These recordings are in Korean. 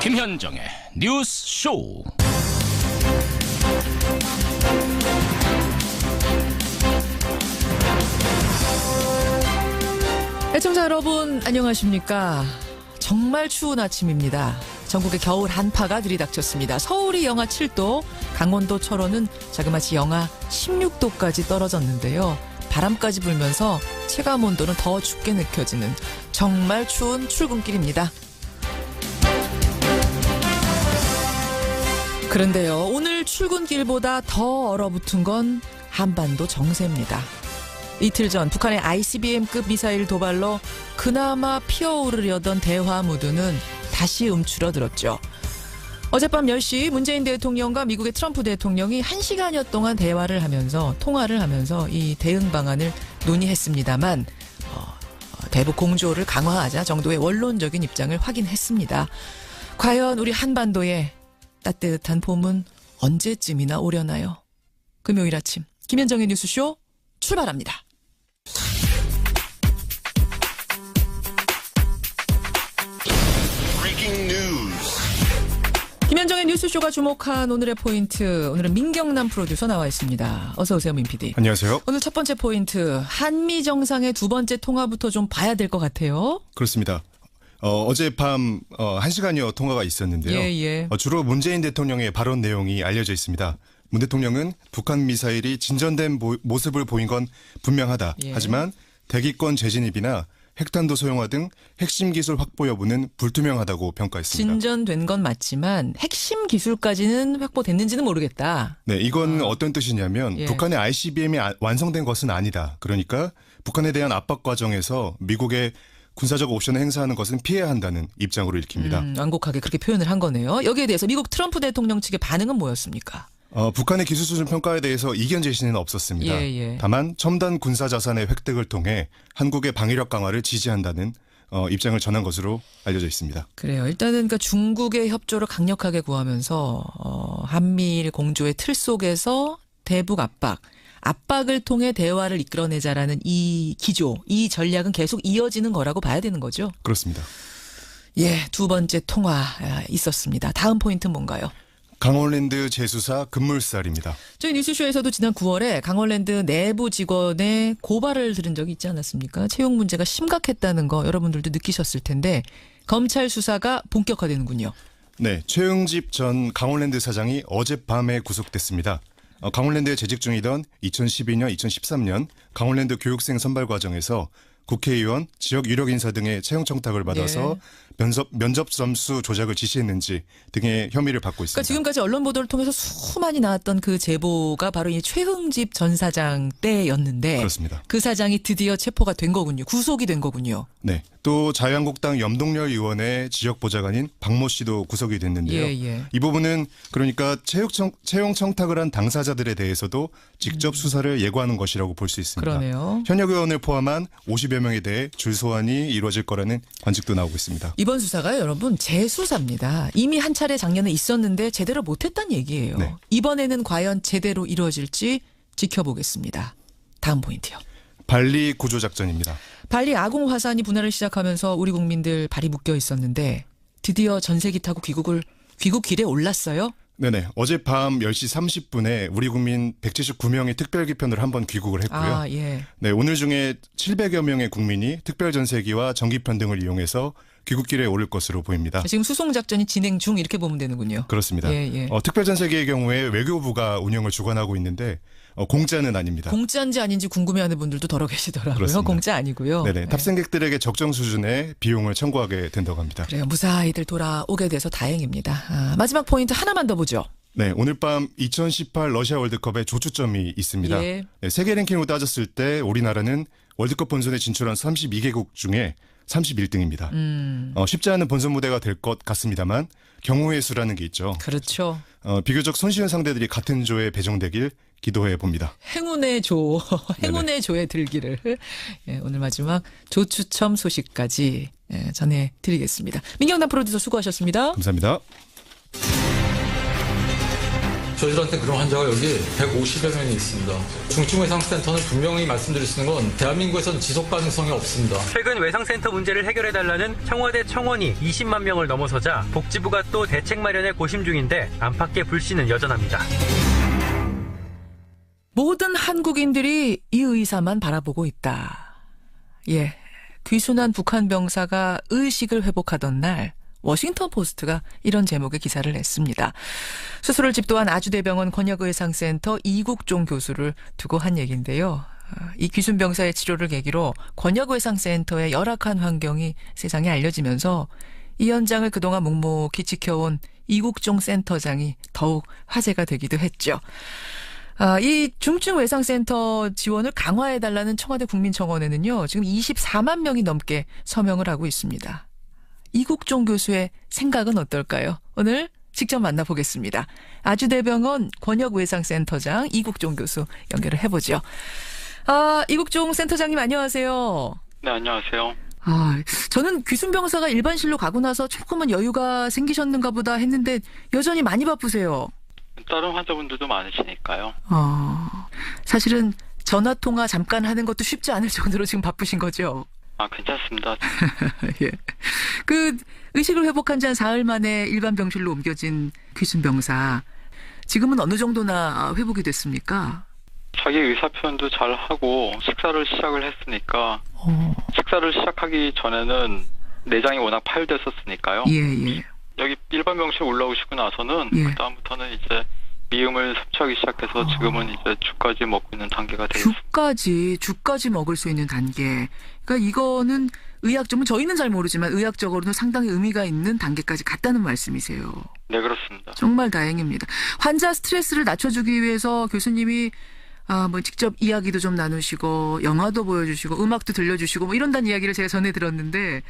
김현정의 뉴스 쇼. 애청자 여러분 안녕하십니까. 정말 추운 아침입니다. 전국에 겨울 한파가 들이닥쳤습니다. 서울이 영하 7도, 강원도 철원은 자그마치 영하 16도까지 떨어졌는데요. 바람까지 불면서 체감온도는 더 춥게 느껴지는 정말 추운 출근길입니다. 그런데요, 오늘 출근길보다 더 얼어붙은 건 한반도 정세입니다. 이틀 전 북한의 ICBM급 미사일 도발로 그나마 피어오르려던 대화 무드는 다시 움츠러들었죠. 어젯밤 10시 문재인 대통령과 미국의 트럼프 대통령이 1시간여 동안 통화를 하면서 이 대응 방안을 논의했습니다만 대북 공조를 강화하자 정도의 원론적인 입장을 확인했습니다. 과연 우리 한반도에 따뜻한 봄은 언제쯤이나 오려나요? 금요일 아침 김현정의 뉴스쇼 출발합니다. 김현정의 뉴스쇼가 주목한 오늘의 포인트, 오늘은 민경남 프로듀서 나와 있습니다. 어서 오세요, 민 PD. 안녕하세요. 오늘 첫 번째 포인트, 한미 정상의 두 번째 통화부터 좀 봐야 될 것 같아요. 그렇습니다. 어젯밤 1시간여 통화가 있었는데요. 주로 문재인 대통령의 발언 내용이 알려져 있습니다. 문 대통령은 북한 미사일이 진전된 모습을 보인 건 분명하다. 하지만 대기권 재진입이나 핵탄두 소형화 등 핵심 기술 확보 여부는 불투명하다고 평가했습니다. 진전된 건 맞지만 핵심 기술까지는 확보됐는지는 모르겠다. 네, 이건 어떤 뜻이냐면 북한의 ICBM이 완성된 것은 아니다. 그러니까 북한에 대한 압박 과정에서 미국의 군사적 옵션을 행사하는 것은 피해야 한다는 입장으로 읽힙니다. 완곡하게 그렇게 표현을 한 거네요. 여기에 대해서 미국 트럼프 대통령 측의 반응은 뭐였습니까? 북한의 기술 수준 평가에 대해서 이견 제시는 없었습니다. 다만 첨단 군사 자산의 획득을 통해 한국의 방위력 강화를 지지한다는 입장을 전한 것으로 알려져 있습니다. 그래요. 일단은 그러니까 중국의 협조를 강력하게 구하면서 한미일 공조의 틀 속에서 대북 압박을 통해 대화를 이끌어내자라는 이 기조, 이 전략은 계속 이어지는 거라고 봐야 되는 거죠? 그렇습니다. 두 번째 통화 있었습니다. 다음 포인트는 뭔가요? 강원랜드 재수사 급물살입니다. 저희 뉴스쇼에서도 지난 9월에 강원랜드 내부 직원의 고발을 들은 적이 있지 않았습니까? 채용 문제가 심각했다는 거 여러분들도 느끼셨을 텐데 검찰 수사가 본격화되는군요. 네, 최응집 전 강원랜드 사장이 어젯밤에 구속됐습니다. 강원랜드에 재직 중이던 2012년, 2013년 강원랜드 교육생 선발 과정에서 국회의원, 지역 유력 인사 등의 채용 청탁을 받아서 면접 점수 조작을 지시했는지 등의 혐의를 받고 있습니다. 그러니까 지금까지 언론 보도를 통해서 수많이 나왔던 그 제보가 바로 이 최흥집 전 사장 때였는데 그렇습니다. 그 사장이 드디어 체포가 된 거군요. 구속이 된 거군요. 네. 또 자유한국당 염동열 의원의 지역 보좌관인 박모 씨도 구속이 됐는데요. 이 부분은 그러니까 채용 청탁을 한 당사자들에 대해서도 직접 수사를 예고하는 것이라고 볼 수 있습니다. 그러네요. 현역 의원을 포함한 50여 명에 대해 줄소환이 이루어질 거라는 관측도 나오고 있습니다. 이번 수사가 여러분 재수사입니다. 이미 한 차례 작년에 있었는데 제대로 못했다는 얘기예요. 네. 이번에는 과연 제대로 이루어질지 지켜보겠습니다. 다음 포인트요. 발리 구조작전입니다. 발리 아공 화산이 분할을 시작하면서 우리 국민들 발이 묶여 있었는데 드디어 전세기 타고 귀국 길에 올랐어요? 네네. 어젯밤 10시 30분에 우리 국민 179명이 특별기편으로 한번 귀국을 했고요. 네, 오늘 중에 700여 명의 국민이 특별전세기와 전기편 등을 이용해서 귀국길에 오를 것으로 보입니다. 지금 수송작전이 진행 중 이렇게 보면 되는군요. 그렇습니다. 특별전세기의 경우에 외교부가 운영을 주관하고 있는데 공짜는 아닙니다. 공짜인지 아닌지 궁금해하는 분들도 더러 계시더라고요. 그렇습니다. 공짜 아니고요. 네네. 탑승객들에게 적정 수준의 비용을 청구하게 된다고 합니다. 그래요. 무사히들 돌아오게 돼서 다행입니다. 마지막 포인트 하나만 더 보죠. 네, 오늘 밤 2018 러시아 월드컵의 조추점이 있습니다. 네, 세계 랭킹으로 따졌을 때 우리나라는 월드컵 본선에 진출한 32개국 중에 31등입니다. 쉽지 않은 본선 무대가 될 것 같습니다만 경우의 수라는 게 있죠. 그렇죠. 비교적 손쉬운 상대들이 같은 조에 배정되길 기도해 봅니다. 행운의 조, 행운의 조에 들기를 오늘 마지막 조추첨 소식까지 전해드리겠습니다. 민경남 프로듀서 수고하셨습니다. 감사합니다. 저희들한테 그런 환자가 여기 150여 명이 있습니다. 중증 외상센터는 분명히 말씀드릴 수 있는 건 대한민국에서는 지속 가능성이 없습니다. 최근 외상센터 문제를 해결해달라는 청와대 청원이 20만 명을 넘어서자 복지부가 또 대책 마련에 고심 중인데 안팎의 불씨는 여전합니다. 모든 한국인들이 이 의사만 바라보고 있다. 예, 귀순한 북한 병사가 의식을 회복하던 날 워싱턴 포스트가 이런 제목의 기사를 냈습니다. 수술을 집도한 아주대병원 권역의상센터 이국종 교수를 두고 한 얘기인데요. 이 귀순 병사의 치료를 계기로 권역의상센터의 열악한 환경이 세상에 알려지면서 이 현장을 그동안 묵묵히 지켜온 이국종 센터장이 더욱 화제가 되기도 했죠. 이 중증 외상센터 지원을 강화해달라는 청와대 국민청원에는요, 지금 24만 명이 넘게 서명을 하고 있습니다. 이국종 교수의 생각은 어떨까요? 오늘 직접 만나보겠습니다. 아주대병원 권역외상센터장 이국종 교수 연결을 해보죠. 이국종 센터장님 안녕하세요. 네, 안녕하세요. 저는 귀순병사가 일반실로 가고 나서 조금은 여유가 생기셨는가 보다 했는데 여전히 많이 바쁘세요. 다른 환자분들도 많으시니까요. 사실은 전화통화 잠깐 하는 것도 쉽지 않을 정도로 지금 바쁘신 거죠? 괜찮습니다. 예. 의식을 회복한 지 한 사흘 만에 일반 병실로 옮겨진 귀순병사. 지금은 어느 정도나 회복이 됐습니까? 자기 의사 표현도 잘 하고 식사를 시작을 했으니까 식사를 시작하기 전에는 내장이 워낙 파열됐었으니까요. 예. 여기 일반 병실 올라오시고 나서는 그다음부터는 이제 미음을 섭취하기 시작해서 지금은 이제 죽까지 먹고 있는 단계가 되겠습니다. 죽까지 먹을 수 있는 단계. 그러니까 이거는 의학적으로 저희는 잘 모르지만 의학적으로는 상당히 의미가 있는 단계까지 갔다는 말씀이세요. 네, 그렇습니다. 정말 다행입니다. 환자 스트레스를 낮춰주기 위해서 교수님이 직접 이야기도 좀 나누시고 영화도 보여주시고 음악도 들려주시고 뭐 이런다는 이야기를 제가 전해 들었는데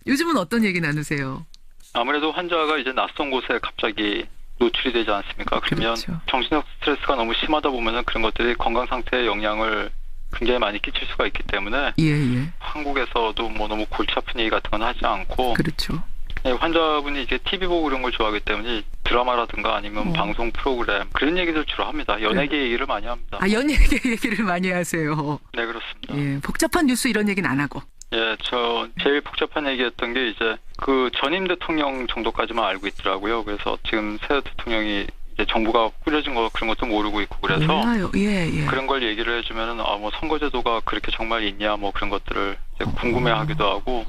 요즘은 어떤 얘기 나누세요? 아무래도 환자가 이제 낯선 곳에 갑자기 노출이 되지 않습니까? 그러면 그렇죠. 정신적 스트레스가 너무 심하다 보면은 그런 것들이 건강 상태에 영향을 굉장히 많이 끼칠 수가 있기 때문에 예. 한국에서도 뭐 너무 골치 아픈 얘기 같은 건 하지 않고 그렇죠. 환자분이 이제 TV 보고 그런 걸 좋아하기 때문에 드라마라든가 아니면 방송 프로그램 그런 얘기들 주로 합니다. 연예계 얘기를 많이 합니다. 연예계 얘기를 많이 하세요. 네, 그렇습니다. 예, 복잡한 뉴스 이런 얘기는 안 하고. 예, 저 제일 복잡한 얘기였던 게 이제 그 전임 대통령 정도까지만 알고 있더라고요. 그래서 지금 새 대통령이 이제 정부가 꾸려진 거 그런 것도 모르고 있고 그래서 몰라요. 예. 그런 걸 얘기를 해주면은 뭐 선거제도가 그렇게 정말 있냐 뭐 그런 것들을 이제 궁금해하기도 하고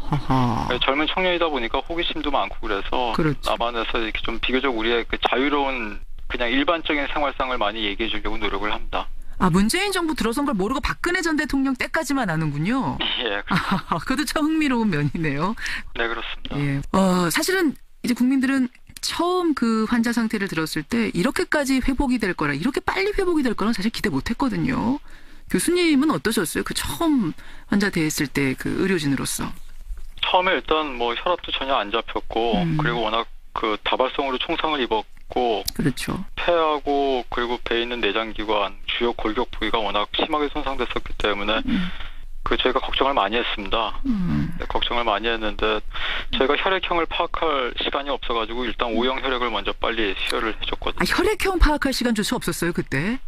젊은 청년이다 보니까 호기심도 많고 그래서 그렇죠. 남한에서 이렇게 좀 비교적 우리의 그 자유로운 그냥 일반적인 생활상을 많이 얘기해 주려고 노력을 합니다. 문재인 정부 들어선 걸 모르고 박근혜 전 대통령 때까지만 아는군요. 예. 그것도 참 흥미로운 면이네요. 네, 그렇습니다. 예. 사실은 이제 국민들은 처음 그 환자 상태를 들었을 때 이렇게까지 회복이 될 거라, 이렇게 빨리 회복이 될 거라 사실 기대 못 했거든요. 교수님은 어떠셨어요? 그 처음 환자 대했을 때 그 의료진으로서. 처음에 일단 뭐 혈압도 전혀 안 잡혔고 그리고 워낙 그 다발성으로 총상을 입었고 그렇죠. 폐하고 그리고 배에 있는 내장기관, 주요 골격 부위가 워낙 심하게 손상됐었기 때문에 저희가 걱정을 많이 했습니다. 네, 걱정을 많이 했는데 저희가 혈액형을 파악할 시간이 없어가지고 일단 O형 혈액을 먼저 빨리 수혈을 해줬거든요. 혈액형 파악할 시간조차 없었어요 그때?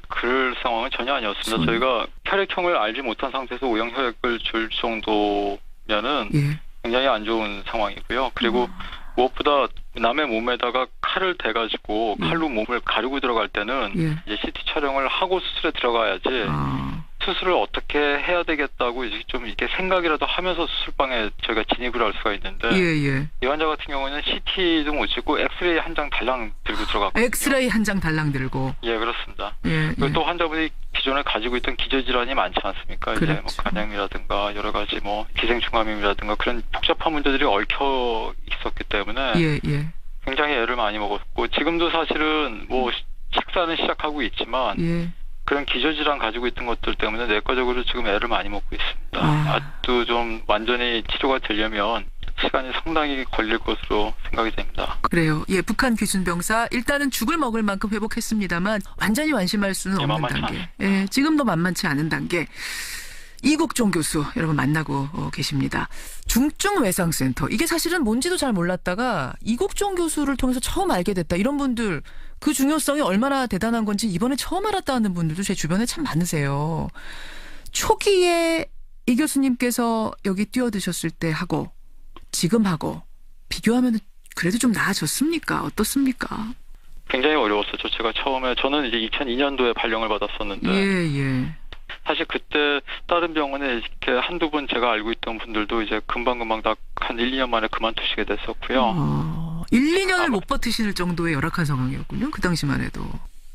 그럴 상황은 전혀 아니었습니다. 저희가 혈액형을 알지 못한 상태에서 O형 혈액을 줄 정도면은 굉장히 안 좋은 상황이고요. 그리고 무엇보다 남의 몸에다가 칼을 대가지고 칼로 몸을 가르고 들어갈 때는 이제 CT 촬영을 하고 수술에 들어가야지 수술을 어떻게 해야 되겠다고 이제 좀 이렇게 생각이라도 하면서 수술방에 저희가 진입을 할 수가 있는데 이 환자 같은 경우는 CT도 못 찍고 엑스레이 한 장 달랑 들고 들어갔거든요. 엑스레이 한 장 달랑 들고. 예, 그렇습니다. 그리고 또 환자분이 기존에 가지고 있던 기저질환이 많지 않습니까? 그렇죠. 이제 뭐 간염이라든가 여러 가지 뭐 기생충감염이라든가 그런 복잡한 문제들이 얽혀 있었기 때문에 굉장히 애를 많이 먹었고 지금도 사실은 뭐 식사는 시작하고 있지만 그런 기저질환 가지고 있던 것들 때문에 내과적으로 지금 애를 많이 먹고 있습니다. 아직도 좀 완전히 치료가 되려면 시간이 상당히 걸릴 것으로 생각이 됩니다. 그래요. 북한 귀순병사 일단은 죽을 먹을 만큼 회복했습니다만 완전히 완심할 수는 없는 단계. 지금도 만만치 않은 단계. 이국종 교수 여러분 만나고 계십니다. 중증외상센터 이게 사실은 뭔지도 잘 몰랐다가 이국종 교수를 통해서 처음 알게 됐다 이런 분들 그 중요성이 얼마나 대단한 건지 이번에 처음 알았다는 분들도 제 주변에 참 많으세요. 초기에 이 교수님께서 여기 뛰어드셨을 때 하고 지금하고 비교하면 그래도 좀 나아졌습니까? 어떻습니까? 굉장히 어려웠었죠. 제가 처음에 저는 이제 2002년도에 발령을 받았었는데 예. 사실 그때 다른 병원에 이렇게 한두 분 제가 알고 있던 분들도 이제 금방금방 다 한 1, 2년 만에 그만두시게 됐었고요. 1, 2년을 못 버티실 정도의 열악한 상황이었군요. 그 당시만 해도.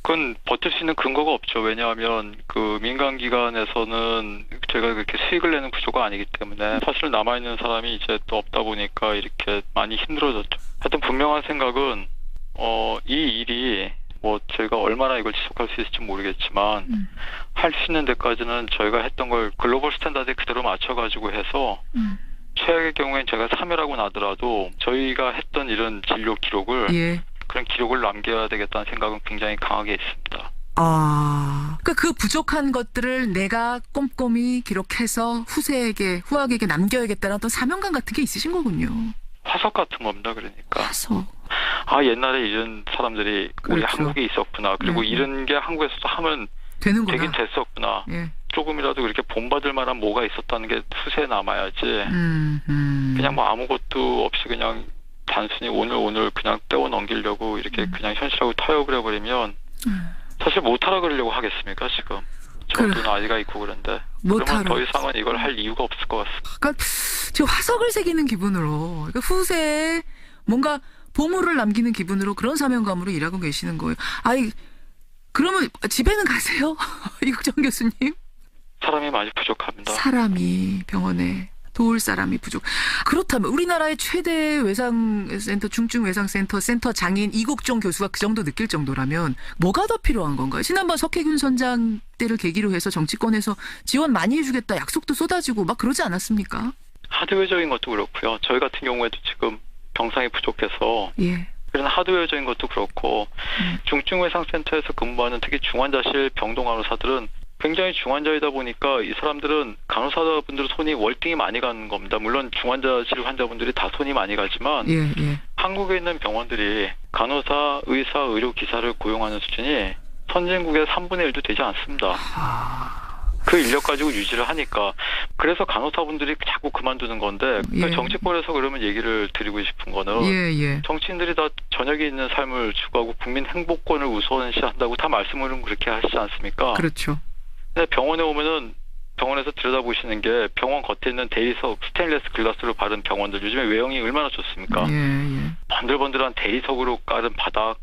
그건 버틸 수 있는 근거가 없죠. 왜냐하면 그 민간기관에서는 제가 그렇게 수익을 내는 구조가 아니기 때문에 사실 남아있는 사람이 이제 또 없다 보니까 이렇게 많이 힘들어졌죠. 하여튼 분명한 생각은 이 일이 뭐 저희가 얼마나 이걸 지속할 수 있을지 모르겠지만 할 수 있는 데까지는 저희가 했던 걸 글로벌 스탠다드에 그대로 맞춰가지고 해서 최악의 경우엔 제가 사멸하고 나더라도 저희가 했던 이런 진료 기록을 그런 기록을 남겨야 되겠다는 생각은 굉장히 강하게 있습니다. 그러니까 그 부족한 것들을 내가 꼼꼼히 기록해서 후학에게 남겨야겠다는 어떤 사명감 같은 게 있으신 거군요. 화석 같은 겁니다. 그러니까. 화석. 옛날에 이런 사람들이 우리 한국에 있었구나. 그리고 이런 게 한국에서도 하면 되는구나. 되긴 됐었구나. 조금이라도 그렇게 본받을 만한 뭐가 있었다는 게 후세에 남아야지. 그냥 뭐 아무것도 없이 그냥 단순히 오늘 그냥 떼어 넘기려고 이렇게 그냥 현실하고 타협을 해버리면 사실 못하라 그러려고 하겠습니까 지금. 저도 아이가 있고 그런데. 그러면 더 이상은 이걸 할 이유가 없을 것 같습니다. 그러니까 지금 화석을 새기는 기분으로 그러니까 후세에 뭔가 보물을 남기는 기분으로 그런 사명감으로 일하고 계시는 거예요. 그러면 집에는 가세요? 이국정 교수님? 사람이 많이 부족합니다. 사람이 병원에 도울 사람이 부족. 그렇다면 우리나라의 최대 외상센터, 중증외상센터 센터 장인 이국종 교수가 그 정도 느낄 정도라면 뭐가 더 필요한 건가요? 지난번 석혜균 선장 때를 계기로 해서 정치권에서 지원 많이 해주겠다 약속도 쏟아지고 막 그러지 않았습니까? 하드웨어적인 것도 그렇고요. 저희 같은 경우에도 지금 병상이 부족해서 그런 하드웨어적인 것도 그렇고 중증외상센터에서 근무하는 특히 중환자실 병동 간호사들은 굉장히 중환자이다 보니까 이 사람들은 간호사분들 손이 월등히 많이 가는 겁니다. 물론 중환자실 환자분들이 다 손이 많이 가지만 한국에 있는 병원들이 간호사, 의사, 의료기사를 고용하는 수준이 선진국의 3분의 1도 되지 않습니다. 그 인력 가지고 유지를 하니까. 그래서 간호사분들이 자꾸 그만두는 건데 정치권에서 그러면 얘기를 드리고 싶은 거는 정치인들이 다 저녁에 있는 삶을 추구하고 국민 행복권을 우선시한다고 다 말씀을 그렇게 하시지 않습니까? 그렇죠. 근데 병원에 오면은 병원에서 들여다보시는 게 병원 겉에 있는 대리석 스테인리스 글라스로 바른 병원들 요즘에 외형이 얼마나 좋습니까? 번들번들한 대리석으로 깔은 바닥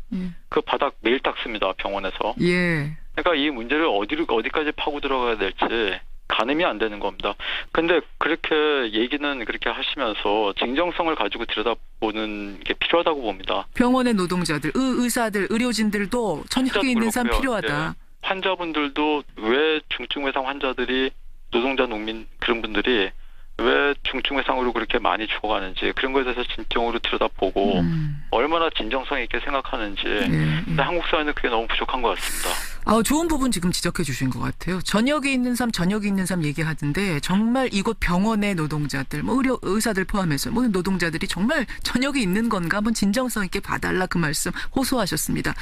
그 바닥 매일 닦습니다. 병원에서. 그러니까 이 문제를 어디까지 파고 들어가야 될지 가늠이 안 되는 겁니다. 근데 그렇게 얘기는 그렇게 하시면서 진정성을 가지고 들여다보는 게 필요하다고 봅니다. 병원의 노동자들, 의사들, 의료진들도 저녁에 있는 사람 필요하다. 환자분들도 왜 중증외상 환자들이 노동자, 농민 그런 분들이 왜 중증외상으로 그렇게 많이 죽어가는지 그런 것에 대해서 진정으로 들여다보고 얼마나 진정성 있게 생각하는지 근데 한국 사회는 그게 너무 부족한 것 같습니다. 좋은 부분 지금 지적해 주신 것 같아요. 저녁에 있는 삶 얘기하던데 정말 이곳 병원의 노동자들, 의사들 포함해서 모든 노동자들이 정말 저녁에 있는 건가 한번 진정성 있게 봐달라 그 말씀 호소하셨습니다.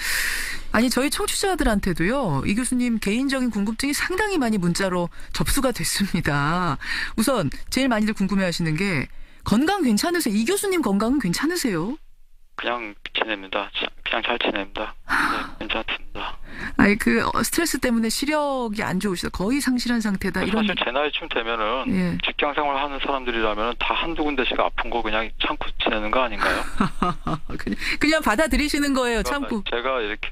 저희 청취자들한테도요. 이 교수님 개인적인 궁금증이 상당히 많이 문자로 접수가 됐습니다. 우선 제일 많이들 궁금해하시는 게 건강 괜찮으세요? 이 교수님 건강은 괜찮으세요? 그냥 지냅니다. 그냥 잘 지냅니다. 괜찮습니다. 스트레스 때문에 시력이 안 좋으시다. 거의 상실한 상태다. 사실 제 나이쯤 되면은 직장 생활하는 사람들이라면 다 한두 군데씩 아픈 거 그냥 참고 지내는 거 아닌가요? 그냥 받아들이시는 거예요. 참고. 제가 이렇게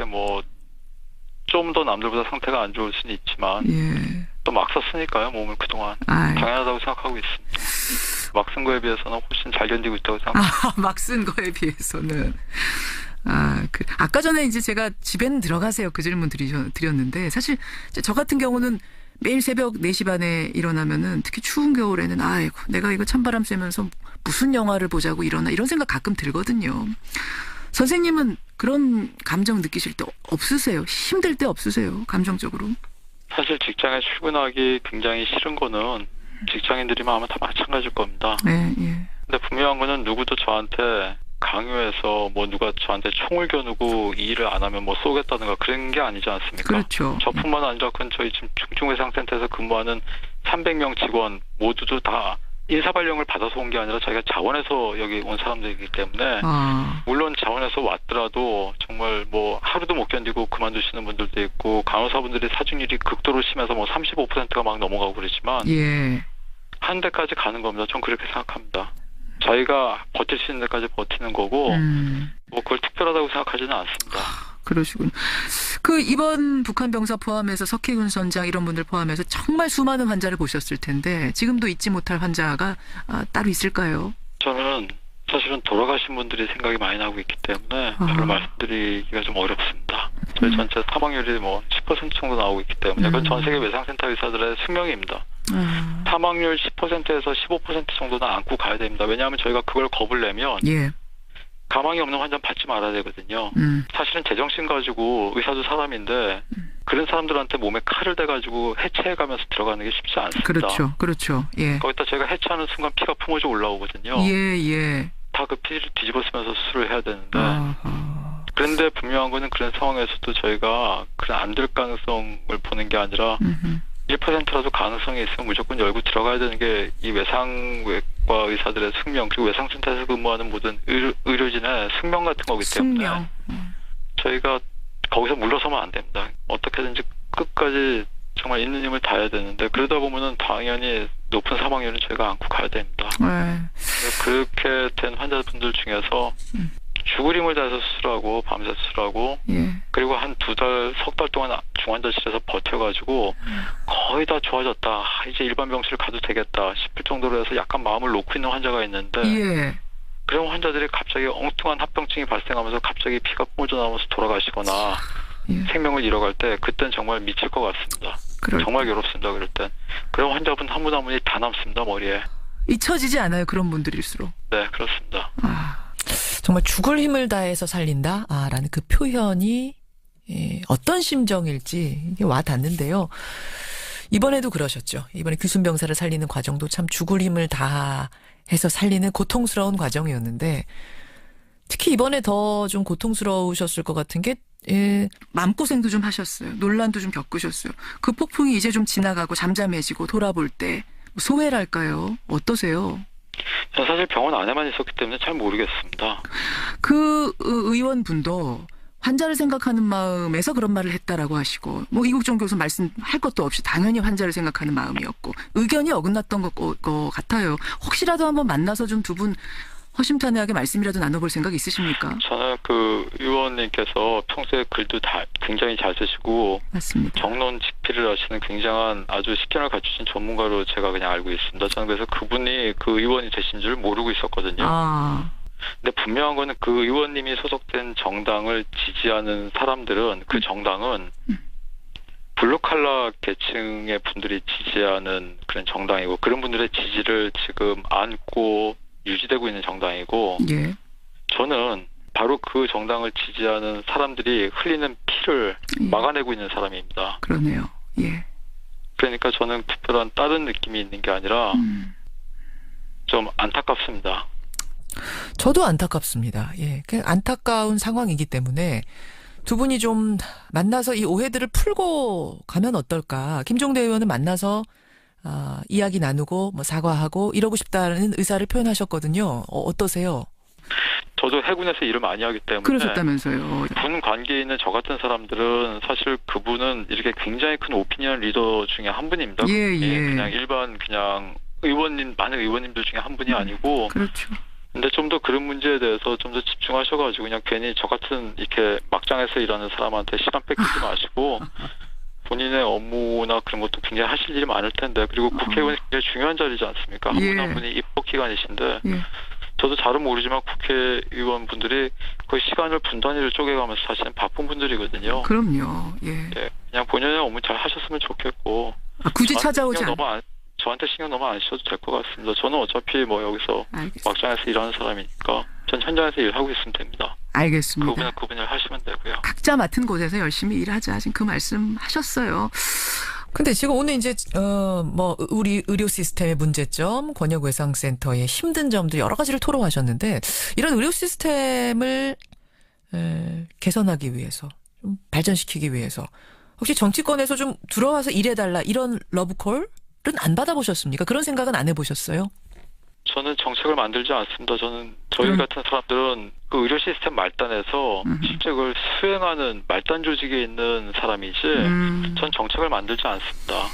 좀 더 남들보다 상태가 안 좋을 수는 있지만 또 막 썼으니까요. 몸을 그동안 당연하다고 생각하고 있습니다. 막 쓴 거에 비해서는 훨씬 잘 견디고 있다고 생각합니다. 막 쓴 거에 비해서는. 아까 전에 이제 제가 집에는 들어가세요. 그 질문 드렸는데 사실 저 같은 경우는 매일 새벽 4시 반에 일어나면은 특히 추운 겨울에는 내가 이거 찬바람 쐬면서 무슨 영화를 보자고 이런 생각 가끔 들거든요. 선생님은 그런 감정 느끼실 때 없으세요? 힘들 때 없으세요? 감정적으로? 사실 직장에 출근하기 굉장히 싫은 거는 직장인들이면 아마 다 마찬가지일 겁니다. 근데 분명한 거는 누구도 저한테 강요해서 뭐 누가 저한테 총을 겨누고 이 일을 안 하면 뭐 쏘겠다든가 그런 게 아니지 않습니까? 그렇죠. 저뿐만 아니라 그건 저희 지금 중증외상센터에서 근무하는 300명 직원 모두도 다 인사발령을 받아서 온 게 아니라 저희가 자원해서 여기 온 사람들이기 때문에 물론 자원해서 왔더라도 정말 뭐 하루도 못 견디고 그만두시는 분들도 있고 간호사분들이 사중률이 극도로 심해서 뭐 35%가 막 넘어가고 그러지만 예. 한 데까지 가는 겁니다. 전 그렇게 생각합니다. 저희가 버틸 수 있는 데까지 버티는 거고 뭐 그걸 특별하다고 생각하지는 않습니다. 그러시군요. 그 이번 북한 병사 포함해서 석혜균 선장 이런 분들 포함해서 정말 수많은 환자를 보셨을 텐데 지금도 잊지 못할 환자가 따로 있을까요? 저는 사실은 돌아가신 분들이 생각이 많이 나고 있기 때문에 별로 말씀드리기가 좀 어렵습니다. 저희 전체 사망률이 뭐 10% 정도 나오고 있기 때문에 그건 전 세계 외상센터 의사들의 숙명입니다. 사망률 10%에서 15% 정도는 안고 가야 됩니다. 왜냐하면 저희가 그걸 겁을 내면 예. 가망이 없는 환자는 받지 말아야 되거든요. 사실은 제정신 가지고 의사도 사람인데 그런 사람들한테 몸에 칼을 대가지고 해체해가면서 들어가는 게 쉽지 않습니다. 그렇죠. 그렇죠. 예. 거기다 저희가 해체하는 순간 피가 품어져 올라오거든요. 예, 예. 다 그 피를 뒤집어 쓰면서 수술을 해야 되는데 그런데 분명한 거는 그런 상황에서도 저희가 그런 안 될 가능성을 보는 게 아니라 1%라도 가능성이 있으면 무조건 열고 들어가야 되는 게 이 외상외과 의사들의 숙명 그리고 외상센터에서 근무하는 모든 의료진의 숙명 같은 거기 때문에 저희가 거기서 물러서면 안 됩니다. 어떻게든지 끝까지 정말 있는 힘을 다해야 되는데 그러다 보면은 당연히 높은 사망률은 저희가 안고 가야 됩니다. 그렇게 된 환자분들 중에서 죽을 힘을 다해서 수술하고 밤새 수술하고 그리고 한 2달, 석 달 동안 중환자실에서 버텨가지고 거의 다 좋아졌다. 이제 일반 병실 가도 되겠다 싶을 정도로 해서 약간 마음을 놓고 있는 환자가 있는데 그런 환자들이 갑자기 엉뚱한 합병증이 발생하면서 갑자기 피가 뿜어져 나오면서 돌아가시거나 생명을 잃어갈 때 그땐 정말 미칠 것 같습니다. 정말 괴롭습니다. 그럴 땐. 그런 환자분 한 분 한 분이 다 남습니다. 머리에. 잊혀지지 않아요. 그런 분들일수록. 네. 그렇습니다. 정말 죽을 힘을 다해서 살린다 라는 그 표현이 어떤 심정일지 이게 와 닿는데요. 이번에도 그러셨죠. 이번에 규순 병사를 살리는 과정도 참 죽을 힘을 다해서 살리는 고통스러운 과정이었는데 특히 이번에 더 좀 고통스러우셨을 것 같은 게 마음고생도 좀 하셨어요. 논란도 좀 겪으셨어요. 그 폭풍이 이제 좀 지나가고 잠잠해지고 돌아볼 때 소회랄까요? 어떠세요? 저는 사실 병원 안에만 있었기 때문에 잘 모르겠습니다. 그 의원분도 환자를 생각하는 마음에서 그런 말을 했다라고 하시고 뭐 이국종 교수 말씀할 것도 없이 당연히 환자를 생각하는 마음이었고 의견이 어긋났던 것 같아요. 혹시라도 한번 만나서 좀 두 분 허심탄회하게 말씀이라도 나눠볼 생각 있으십니까? 저는 그 의원님께서 평소에 글도 다 굉장히 잘 쓰시고 맞습니다. 정론 직필을 하시는 굉장한 아주 식견을 갖추신 전문가로 제가 그냥 알고 있습니다. 저는 그래서 그분이 그 의원이 되신 줄 모르고 있었거든요. 근데 분명한 거는 그 의원님이 소속된 정당을 지지하는 사람들은 그 정당은 블루칼라 계층의 분들이 지지하는 그런 정당이고 그런 분들의 지지를 지금 안고 유지되고 있는 정당이고 저는 바로 그 정당을 지지하는 사람들이 흘리는 피를 막아내고 있는 사람입니다. 그러네요. 그러니까 저는 특별한 다른 느낌이 있는 게 아니라 좀 안타깝습니다. 저도 안타깝습니다. 안타까운 상황이기 때문에 두 분이 좀 만나서 이 오해들을 풀고 가면 어떨까. 김종대 의원은 만나서 이야기 나누고 뭐 사과하고 이러고 싶다는 의사를 표현하셨거든요. 어떠세요? 저도 해군에서 일을 많이 하기 때문에 그러셨다면서요. 군 관계에 있는 저 같은 사람들은 사실 그분은 이렇게 굉장히 큰 오피니언 리더 중에 한 분입니다. 그냥 일반 그냥 의원님 많은 의원님들 중에 한 분이 아니고 그렇죠. 근데 좀 더 그런 문제에 대해서 좀 더 집중하셔가지고 그냥 괜히 저 같은 이렇게 막장에서 일하는 사람한테 시간 뺏기지 마시고 본인의 업무나 그런 것도 굉장히 하실 일이 많을 텐데 그리고 국회의원이 굉장히 중요한 자리지 않습니까? 한 분 한 분이 입법기관이신데 저도 잘은 모르지만 국회의원분들이 거의 시간을 분 단위를 쪼개가면서 사실은 바쁜 분들이거든요. 그럼요. 그냥 본연의 업무 잘 하셨으면 좋겠고 굳이 찾아오지 저한테 신경 너무 안 쓰셔도 될 것 같습니다. 저는 어차피 뭐 여기서 막장에서 일하는 사람이니까 전 현장에서 일하고 있으면 됩니다. 알겠습니다. 그분을 하시면 되고요. 각자 맡은 곳에서 열심히 일하자. 지금 그 말씀 하셨어요. 근데 지금 오늘 이제 우리 의료 시스템의 문제점, 권역외상센터의 힘든 점도 여러 가지를 토로하셨는데 이런 의료 시스템을 개선하기 위해서, 좀 발전시키기 위해서 혹시 정치권에서 좀 들어와서 일해달라 이런 러브콜은 안 받아보셨습니까? 그런 생각은 안 해보셨어요? 저는 정책을 만들지 않습니다. 저희 같은 사람들은 그 의료 시스템 말단에서 실제 그걸 수행하는 말단 조직에 있는 사람이지 전 정책을 만들지 않습니다.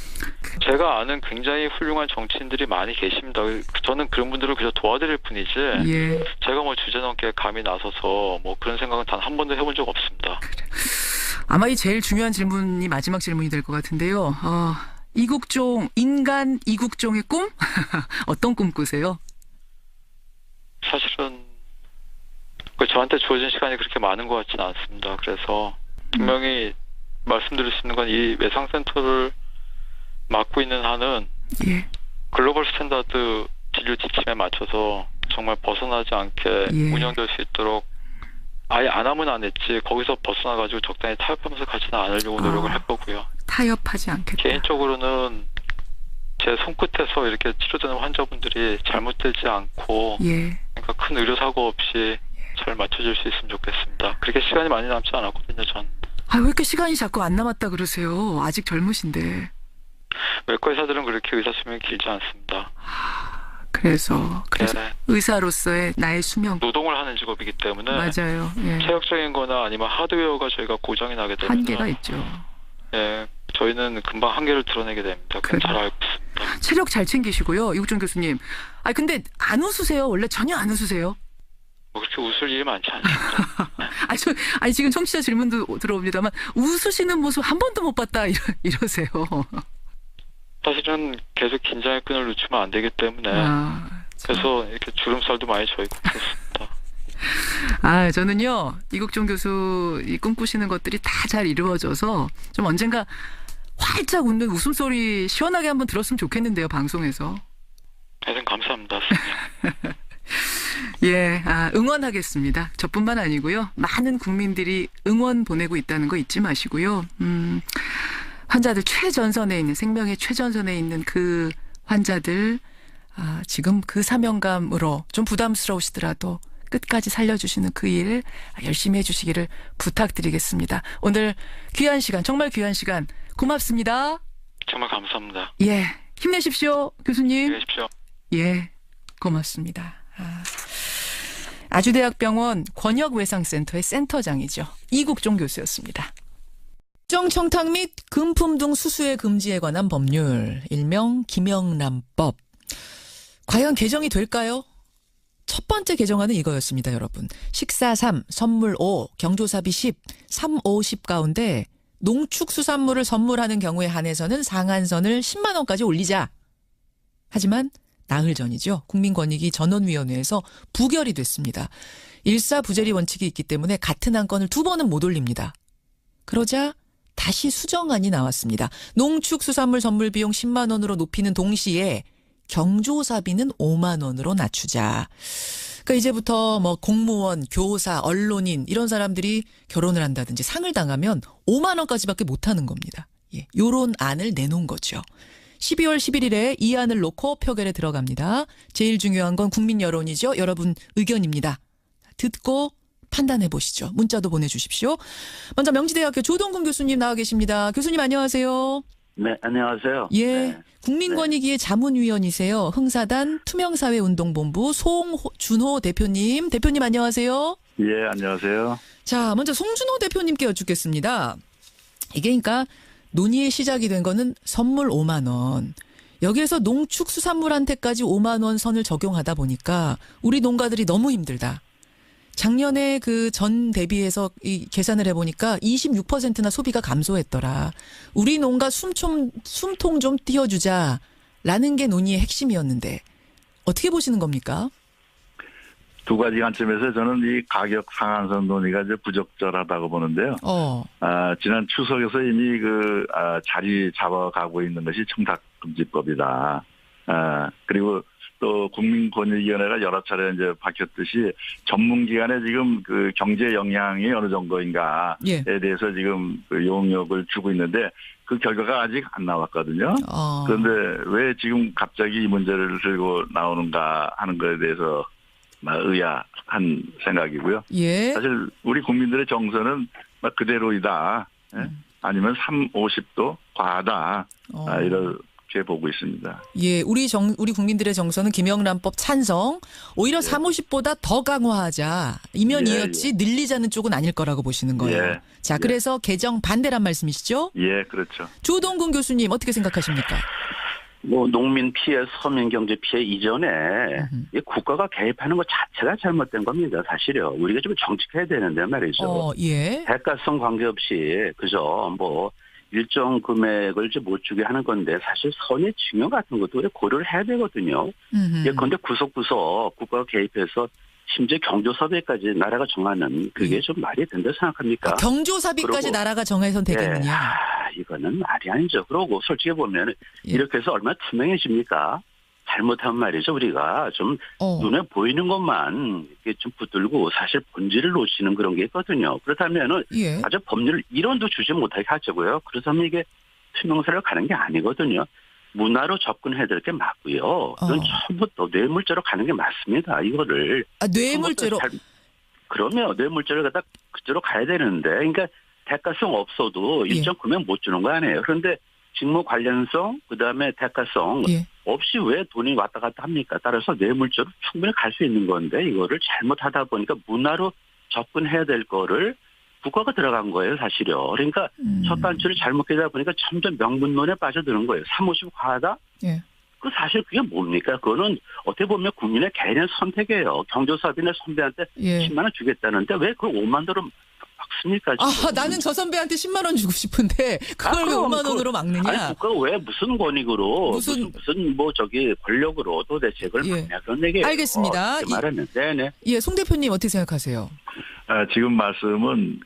제가 아는 굉장히 훌륭한 정치인들이 많이 계십니다. 저는 그런 분들을 그저 도와드릴 뿐이지 예. 제가 뭐 주제넘게 감히 나서서 뭐 그런 생각은 단 한 번도 해본 적 없습니다. 아마 이 제일 중요한 질문이 마지막 질문이 될 것 같은데요. 이국종, 인간 이국종의 꿈? 어떤 꿈 꾸세요? 사실은 저한테 주어진 시간이 그렇게 많은 것 같지는 않습니다. 그래서 분명히 말씀드릴 수 있는 건 이 외상센터를 맡고 있는 한은 예. 글로벌 스탠다드 진료 지침에 맞춰서 정말 벗어나지 않게 예. 운영될 수 있도록 아예 안 하면 안 했지 거기서 벗어나가지고 적당히 타협하면서 가지는 않으려고 노력을 할 거고요. 타협하지 않겠다. 개인적으로는 제 손끝에서 이렇게 치료되는 환자분들이 잘못되지 않고 예. 그러니까 큰 의료사고 없이 잘 맞춰질 수 있으면 좋겠습니다. 그렇게 시간이 많이 남지 않았거든요, 전. 왜 이렇게 시간이 자꾸 안 남았다 그러세요? 아직 젊으신데. 외과 의사들은 그렇게 의사 수명이 길지 않습니다. 그래서 네. 의사로서의 나의 수명. 노동을 하는 직업이기 때문에 맞아요. 예. 체력적인 거나 아니면 하드웨어가 저희가 고장이 나게 되면 한계가 있죠. 예, 저희는 금방 한계를 드러내게 됩니다. 그건 잘 알고 있습니다. 체력 잘 챙기시고요. 이국종 교수님. 근데 안 웃으세요? 원래 전혀 안 웃으세요? 뭐 그렇게 웃을 일이 많지 않습니다. 아니 지금 청취자 질문도 들어옵니다만 웃으시는 모습 한 번도 못 봤다 이러세요. 사실은 계속 긴장의 끈을 놓치면 안 되기 때문에 그래서 이렇게 주름살도 많이 져있고 그렇습니다. 저는요 이국종 교수 이 꿈꾸시는 것들이 다 잘 이루어져서 좀 언젠가 활짝 웃는 웃음소리 시원하게 한번 들었으면 좋겠는데요, 방송에서. 하여튼 감사합니다. 예, 응원하겠습니다. 저뿐만 아니고요. 많은 국민들이 응원 보내고 있다는 거 잊지 마시고요. 환자들 최전선에 있는, 생명의 최전선에 있는 그 환자들, 지금 그 사명감으로 좀 부담스러우시더라도 끝까지 살려주시는 그 일 열심히 해주시기를 부탁드리겠습니다. 오늘 귀한 시간, 정말 귀한 시간 고맙습니다. 정말 감사합니다. 예, 힘내십시오, 교수님. 힘내십시오. 예, 고맙습니다. 아주대학병원 권역외상센터의 센터장이죠. 이국종 교수였습니다. 정청탁 및 금품 등 수수의 금지에 관한 법률, 일명 김영란법. 과연 개정이 될까요? 첫 번째 개정안은 이거였습니다, 여러분. 식사 3, 선물 5, 경조사비 10, 3, 5, 10 가운데 농축수산물을 선물하는 경우에 한해서는 상한선을 10만 원까지 올리자. 하지만 나흘 전이죠. 국민권익위 전원위원회에서 부결이 됐습니다. 일사부재리 원칙이 있기 때문에 같은 안건을 두 번은 못 올립니다. 그러자 다시 수정안이 나왔습니다. 농축수산물 선물 비용 10만 원으로 높이는 동시에 경조사비는 5만 원으로 낮추자. 그러니까 이제부터 뭐 공무원, 교사, 언론인 이런 사람들이 결혼을 한다든지 상을 당하면 5만 원까지밖에 못 하는 겁니다. 예, 요런 안을 내놓은 거죠. 12월 11일에 이 안을 놓고 표결에 들어갑니다. 제일 중요한 건 국민 여론이죠. 여러분 의견입니다. 듣고 판단해 보시죠. 문자도 보내주십시오. 먼저 명지대학교 조동근 교수님 나와 계십니다. 교수님 안녕하세요. 네, 안녕하세요. 예, 네. 국민권익위의 자문위원이세요. 흥사단 투명사회운동본부 송준호 대표님. 대표님 안녕하세요. 예, 안녕하세요. 자, 먼저 송준호 대표님께 여쭙겠습니다. 이게 그러니까 논의의 시작이 된 거는 선물 5만 원. 여기에서 농축수산물한테까지 5만 원 선을 적용하다 보니까 우리 농가들이 너무 힘들다. 작년에 그 전 대비해서 이 계산을 해보니까 26%나 소비가 감소했더라. 우리 농가 숨통 좀 띄워주자라는 게 논의의 핵심이었는데 어떻게 보시는 겁니까? 두 가지 관점에서 저는 이 가격 상한선 논의가 이제 부적절하다고 보는데요. 지난 추석에서 이미 자리 잡아가고 있는 것이 청탁금지법이다. 그리고 또 국민권익위원회가 여러 차례 이제 밝혔듯이 전문기관에 지금 그 경제 영향이 어느 정도인가에 대해서 지금 그 용역을 주고 있는데 그 결과가 아직 안 나왔거든요. 그런데 왜 지금 갑자기 이 문제를 들고 나오는가 하는 것에 대해서 의아한 생각이고요. 예. 사실 우리 국민들의 정서는 그대로이다. 아니면 50도 과하다. 이렇게 보고 있습니다. 예, 우리 국민들의 정서는 김영란법 찬성. 오히려 350보다 더 강화하자. 이면이었지 늘리자는 쪽은 아닐 거라고 보시는 거예요. 자, 그래서 개정 반대란 말씀이시죠? 예, 그렇죠. 조동근 교수님 어떻게 생각하십니까? 농민 피해, 서민 경제 피해 이전에 국가가 개입하는 것 자체가 잘못된 겁니다. 사실요. 우리가 좀 정직해야 되는데 말이죠. 예. 대가성 관계없이 그저 일정 금액을 못 주게 하는 건데 사실 선의 증여 같은 것도 우리 고려를 해야 되거든요. 그런데 구석구석 국가가 개입해서 심지어 경조사비까지 나라가 정하는 그게 좀 말이 된다 생각합니까? 경조사비까지 나라가 정해선 되겠느냐? 이거는 말이 아니죠. 그러고 솔직히 보면 이렇게 해서 얼마나 투명해집니까? 잘못하면 말이죠. 우리가 좀 눈에 보이는 것만 이렇게 좀 붙들고 사실 본질을 놓치는 그런 게 있거든요. 그렇다면 아주 법률 이론도 주지 못하게 하자고요. 그렇다면 이게 투명사를 가는 게 아니거든요. 문화로 접근해야 될 게 맞고요. 이건 처음부터 뇌물죄로 가는 게 맞습니다. 이거를. 뇌물죄로? 그러면 뇌물죄를 갖다 그대로 가야 되는데 그러니까 대가성 없어도 일정 금액 못 주는 거 아니에요. 그런데 직무 관련성 그다음에 대가성 없이 왜 돈이 왔다 갔다 합니까? 따라서 뇌물죄로 충분히 갈 수 있는 건데 이거를 잘못하다 보니까 문화로 접근해야 될 거를 국가가 들어간 거예요, 사실요. 그러니까 첫 단추를 잘못 깨다 보니까 점점 명분론에 빠져드는 거예요. 350 과하다? 그 사실 그게 뭡니까? 그거는 어떻게 보면 국민의 개인의 선택이에요. 경조사비나 선배한테 10만 원 주겠다는데 왜 그걸 5만 원으로 막습니까? 나는 저 선배한테 10만 원 주고 싶은데 그걸 왜 5만 원으로 막느냐? 아니, 국가가 왜 무슨 권익으로 무슨 권력으로 도대체 그걸 막냐 그런 얘기예요. 알겠습니다. 말하면 네네. 예, 송 대표님 어떻게 생각하세요? 지금 말씀은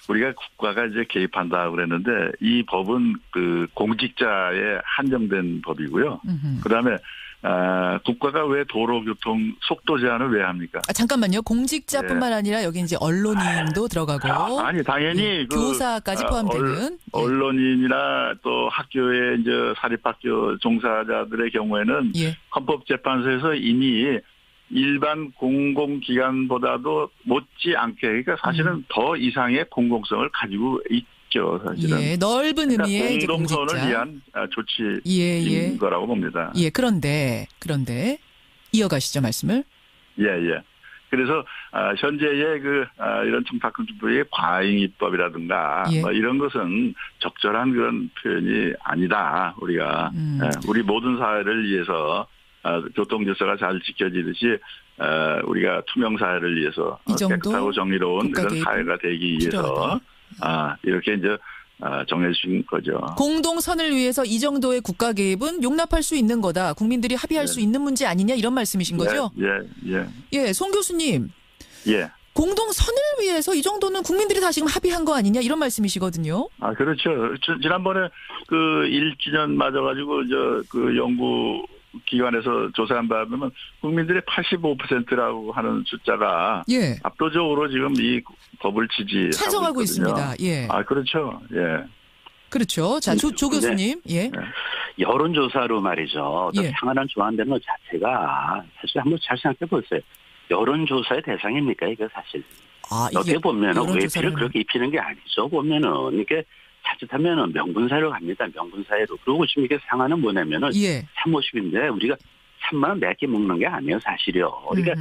우리가 국가가 이제 개입한다 그랬는데 이 법은 공직자에 한정된 법이고요. 그다음에 국가가 왜 도로교통 속도 제한을 왜 합니까? 잠깐만요. 공직자뿐만 아니라 여기 이제 언론인도 들어가고. 아니 당연히 교사까지 포함되는 언론인이나 또 학교에 이제 사립학교 종사자들의 경우에는 헌법재판소에서 이미 일반 공공기관보다도 못지않게 그러니까 사실은 더 이상의 공공성을 가지고 있죠. 사실은. 넓은 의미의 공동선을 위한 조치인 거라고 봅니다. 그런데 이어가시죠 말씀을. 그래서 현재의 이런 청탁금지법의 과잉입법이라든가 이런 것은 적절한 그런 표현이 아니다. 우리가 우리 모든 사회를 위해서 교통질서가 잘 지켜지듯이 우리가 투명 사회를 위해서 깨끗하고 정의로운 그런 사회가 되기 위해서 이렇게 이제 정해주신 거죠. 공동선을 위해서 이 정도의 국가 개입은 용납할 수 있는 거다. 국민들이 합의할 수 있는 문제 아니냐 이런 말씀이신 거죠? 송 교수님. 공동선을 위해서 이 정도는 국민들이 다 지금 합의한 거 아니냐 이런 말씀이시거든요. 그렇죠. 지난번에 1주년 맞아가지고 연구 기관에서 조사한 바에 보면 국민들의 85%라고 하는 숫자가 압도적으로 지금 이 법을 찬성하고 있습니다. 그렇죠. 그렇죠. 자, 조 교수님. 여론조사로 말이죠. 상한한 조항되는 것 자체가 사실 한번 잘 생각해 보세요. 여론조사의 대상입니까? 이게 사실. 어떻게 보면 외피를 그렇게 입히는 게 아니죠. 보면은 이게 자칫하면 명분사회로 갑니다. 명분사회로. 그러고 지금 이게 상한은 뭐냐면은 350인데 우리가 3만 원 몇 개 먹는 게 아니에요. 사실이요. 그러니까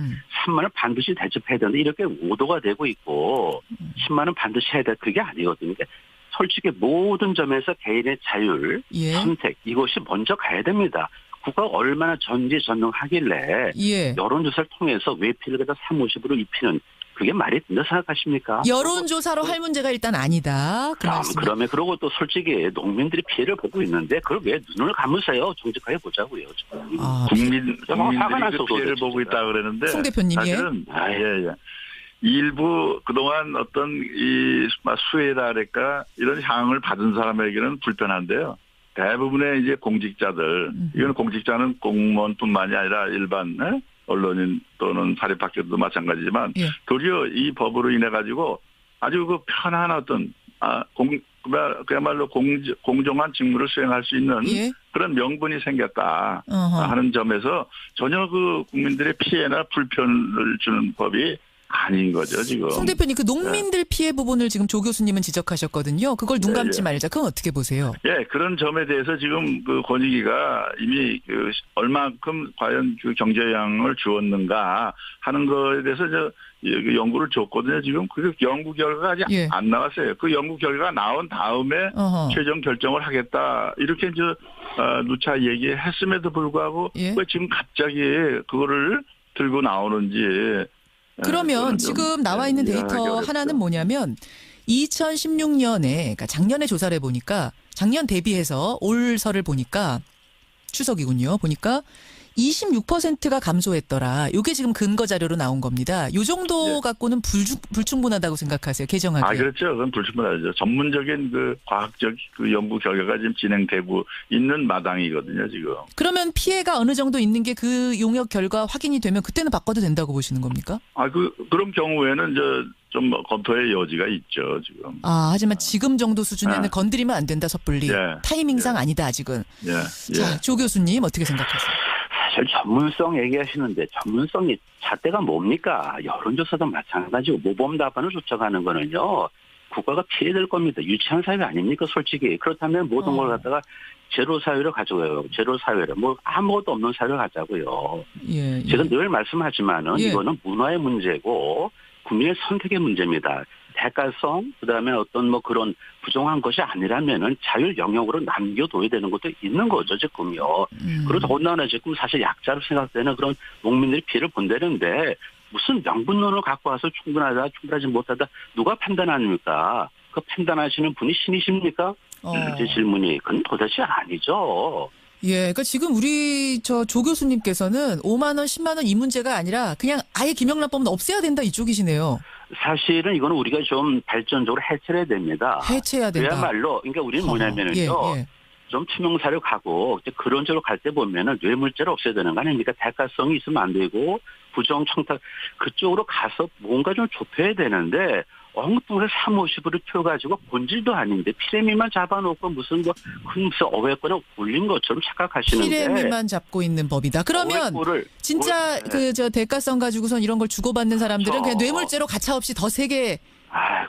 3만 원 반드시 대접해야 되는데 이렇게 오도가 되고 있고 10만 원 반드시 해야 돼. 그게 아니거든요. 그러니까 솔직히 모든 점에서 개인의 자율, 선택 이것이 먼저 가야 됩니다. 국가가 얼마나 전지전능하길래 여론조사를 통해서 외피를 갖다 350으로 입히는 그게 말이 된다 생각하십니까? 여론조사로 할 문제가 일단 아니다. 그러면 그러고 또 솔직히 농민들이 피해를 보고 있는데 그걸 왜 눈을 감으세요? 정직하게 보자고요. 국민들이 피해를 보고 있다 그러는데 송 대표님 사실은 일부 그동안 어떤 이 수혜랄까 이런 향을 받은 사람에게는 불편한데요. 대부분의 이제 공직자들, 이거는 공직자는 공무원뿐만이 아니라 일반 언론인 또는 사립학교도 마찬가지지만 도리어 이 법으로 인해 가지고 아주 그 편한 어떤 그야말로 공정한 직무를 수행할 수 있는 그런 명분이 생겼다 하는 점에서 전혀 그 국민들의 피해나 불편을 주는 법이 아닌 거죠, 지금. 송 대표님, 그 농민들 피해 부분을 지금 조 교수님은 지적하셨거든요. 그걸 눈 감지 말자. 그건 어떻게 보세요? 그런 점에 대해서 지금 그 권익위가 이미 그 얼마큼 과연 그 경제 영향을 주었는가 하는 거에 대해서 연구를 줬거든요. 지금 그 연구 결과가 아직 안 나왔어요. 그 연구 결과가 나온 다음에 최종 결정을 하겠다. 이렇게 누차 얘기했음에도 불구하고 왜 지금 갑자기 그거를 들고 나오는지. 그러면 지금 나와 있는 데이터 하나는 뭐냐면 2016년에 그러니까 작년에 조사를 해보니까 작년 대비해서 올설을 보니까 추석이군요. 보니까 26%가 감소했더라. 이게 지금 근거 자료로 나온 겁니다. 이 정도 갖고는 불충분하다고 생각하세요? 개정하기에. 그렇죠. 그건 불충분하죠. 전문적인 그 과학적 그 연구 결과가 지금 진행되고 있는 마당이거든요, 지금. 그러면 피해가 어느 정도 있는 게 그 용역 결과 확인이 되면 그때는 바꿔도 된다고 보시는 겁니까? 그런 경우에는 좀 검토의 여지가 있죠, 지금. 하지만 지금 정도 수준에는 건드리면 안 된다, 섣불리. 타이밍상 아니다, 아직은. 자, 조 교수님 어떻게 생각하세요? 사실 전문성 얘기하시는데 전문성이 잣대가 뭡니까? 여론조사도 마찬가지고 모범 답안을 쫓아가는 거는요. 국가가 피해될 겁니다. 유치한 사회 아닙니까? 솔직히. 그렇다면 모든 걸 갖다가 제로 사회로 가져가요. 제로 사회로. 아무것도 없는 사회로 가자고요. 제가 늘 말씀하지만은 이거는 문화의 문제고 국민의 선택의 문제입니다. 대가성, 그다음에 어떤 그런 부정한 것이 아니라면은 자율 영역으로 남겨둬야 되는 것도 있는 거죠, 지금요. 그리고 더군다나 지금 사실 약자로 생각되는 그런 농민들이 피해를 본다는데 무슨 명분론을 갖고 와서 충분하다, 충분하지 못하다 누가 판단합니까? 그 판단하시는 분이 신이십니까? 제 질문이. 그건 도대체 아니죠. 그러니까 지금 우리 조 교수님께서는 5만 원, 10만 원 이 문제가 아니라 그냥 아예 김영란법은 없애야 된다 이쪽이시네요. 사실은 이거는 우리가 좀 발전적으로 해체해야 됩니다. 해체해야 된다. 그야말로 그러니까 우리는 뭐냐면은요. 좀 투명사로 가고 그런 쪽으로 갈 때 보면은 뇌물죄를 없애야 되는 거 아닙니까? 대가성이 있으면 안 되고 부정 청탁 그쪽으로 가서 뭔가 좀 좁혀야 되는데 엉뚱해서 350으로 펴가지고 본질도 아닌데 피레미만 잡아놓고 무슨 어획권을 올린 것처럼 착각하시는데 피레미만 잡고 있는 법이다. 그러면 진짜 대가성 가지고선 이런 걸 주고받는 사람들은 그냥 뇌물죄로 가차없이 더 세게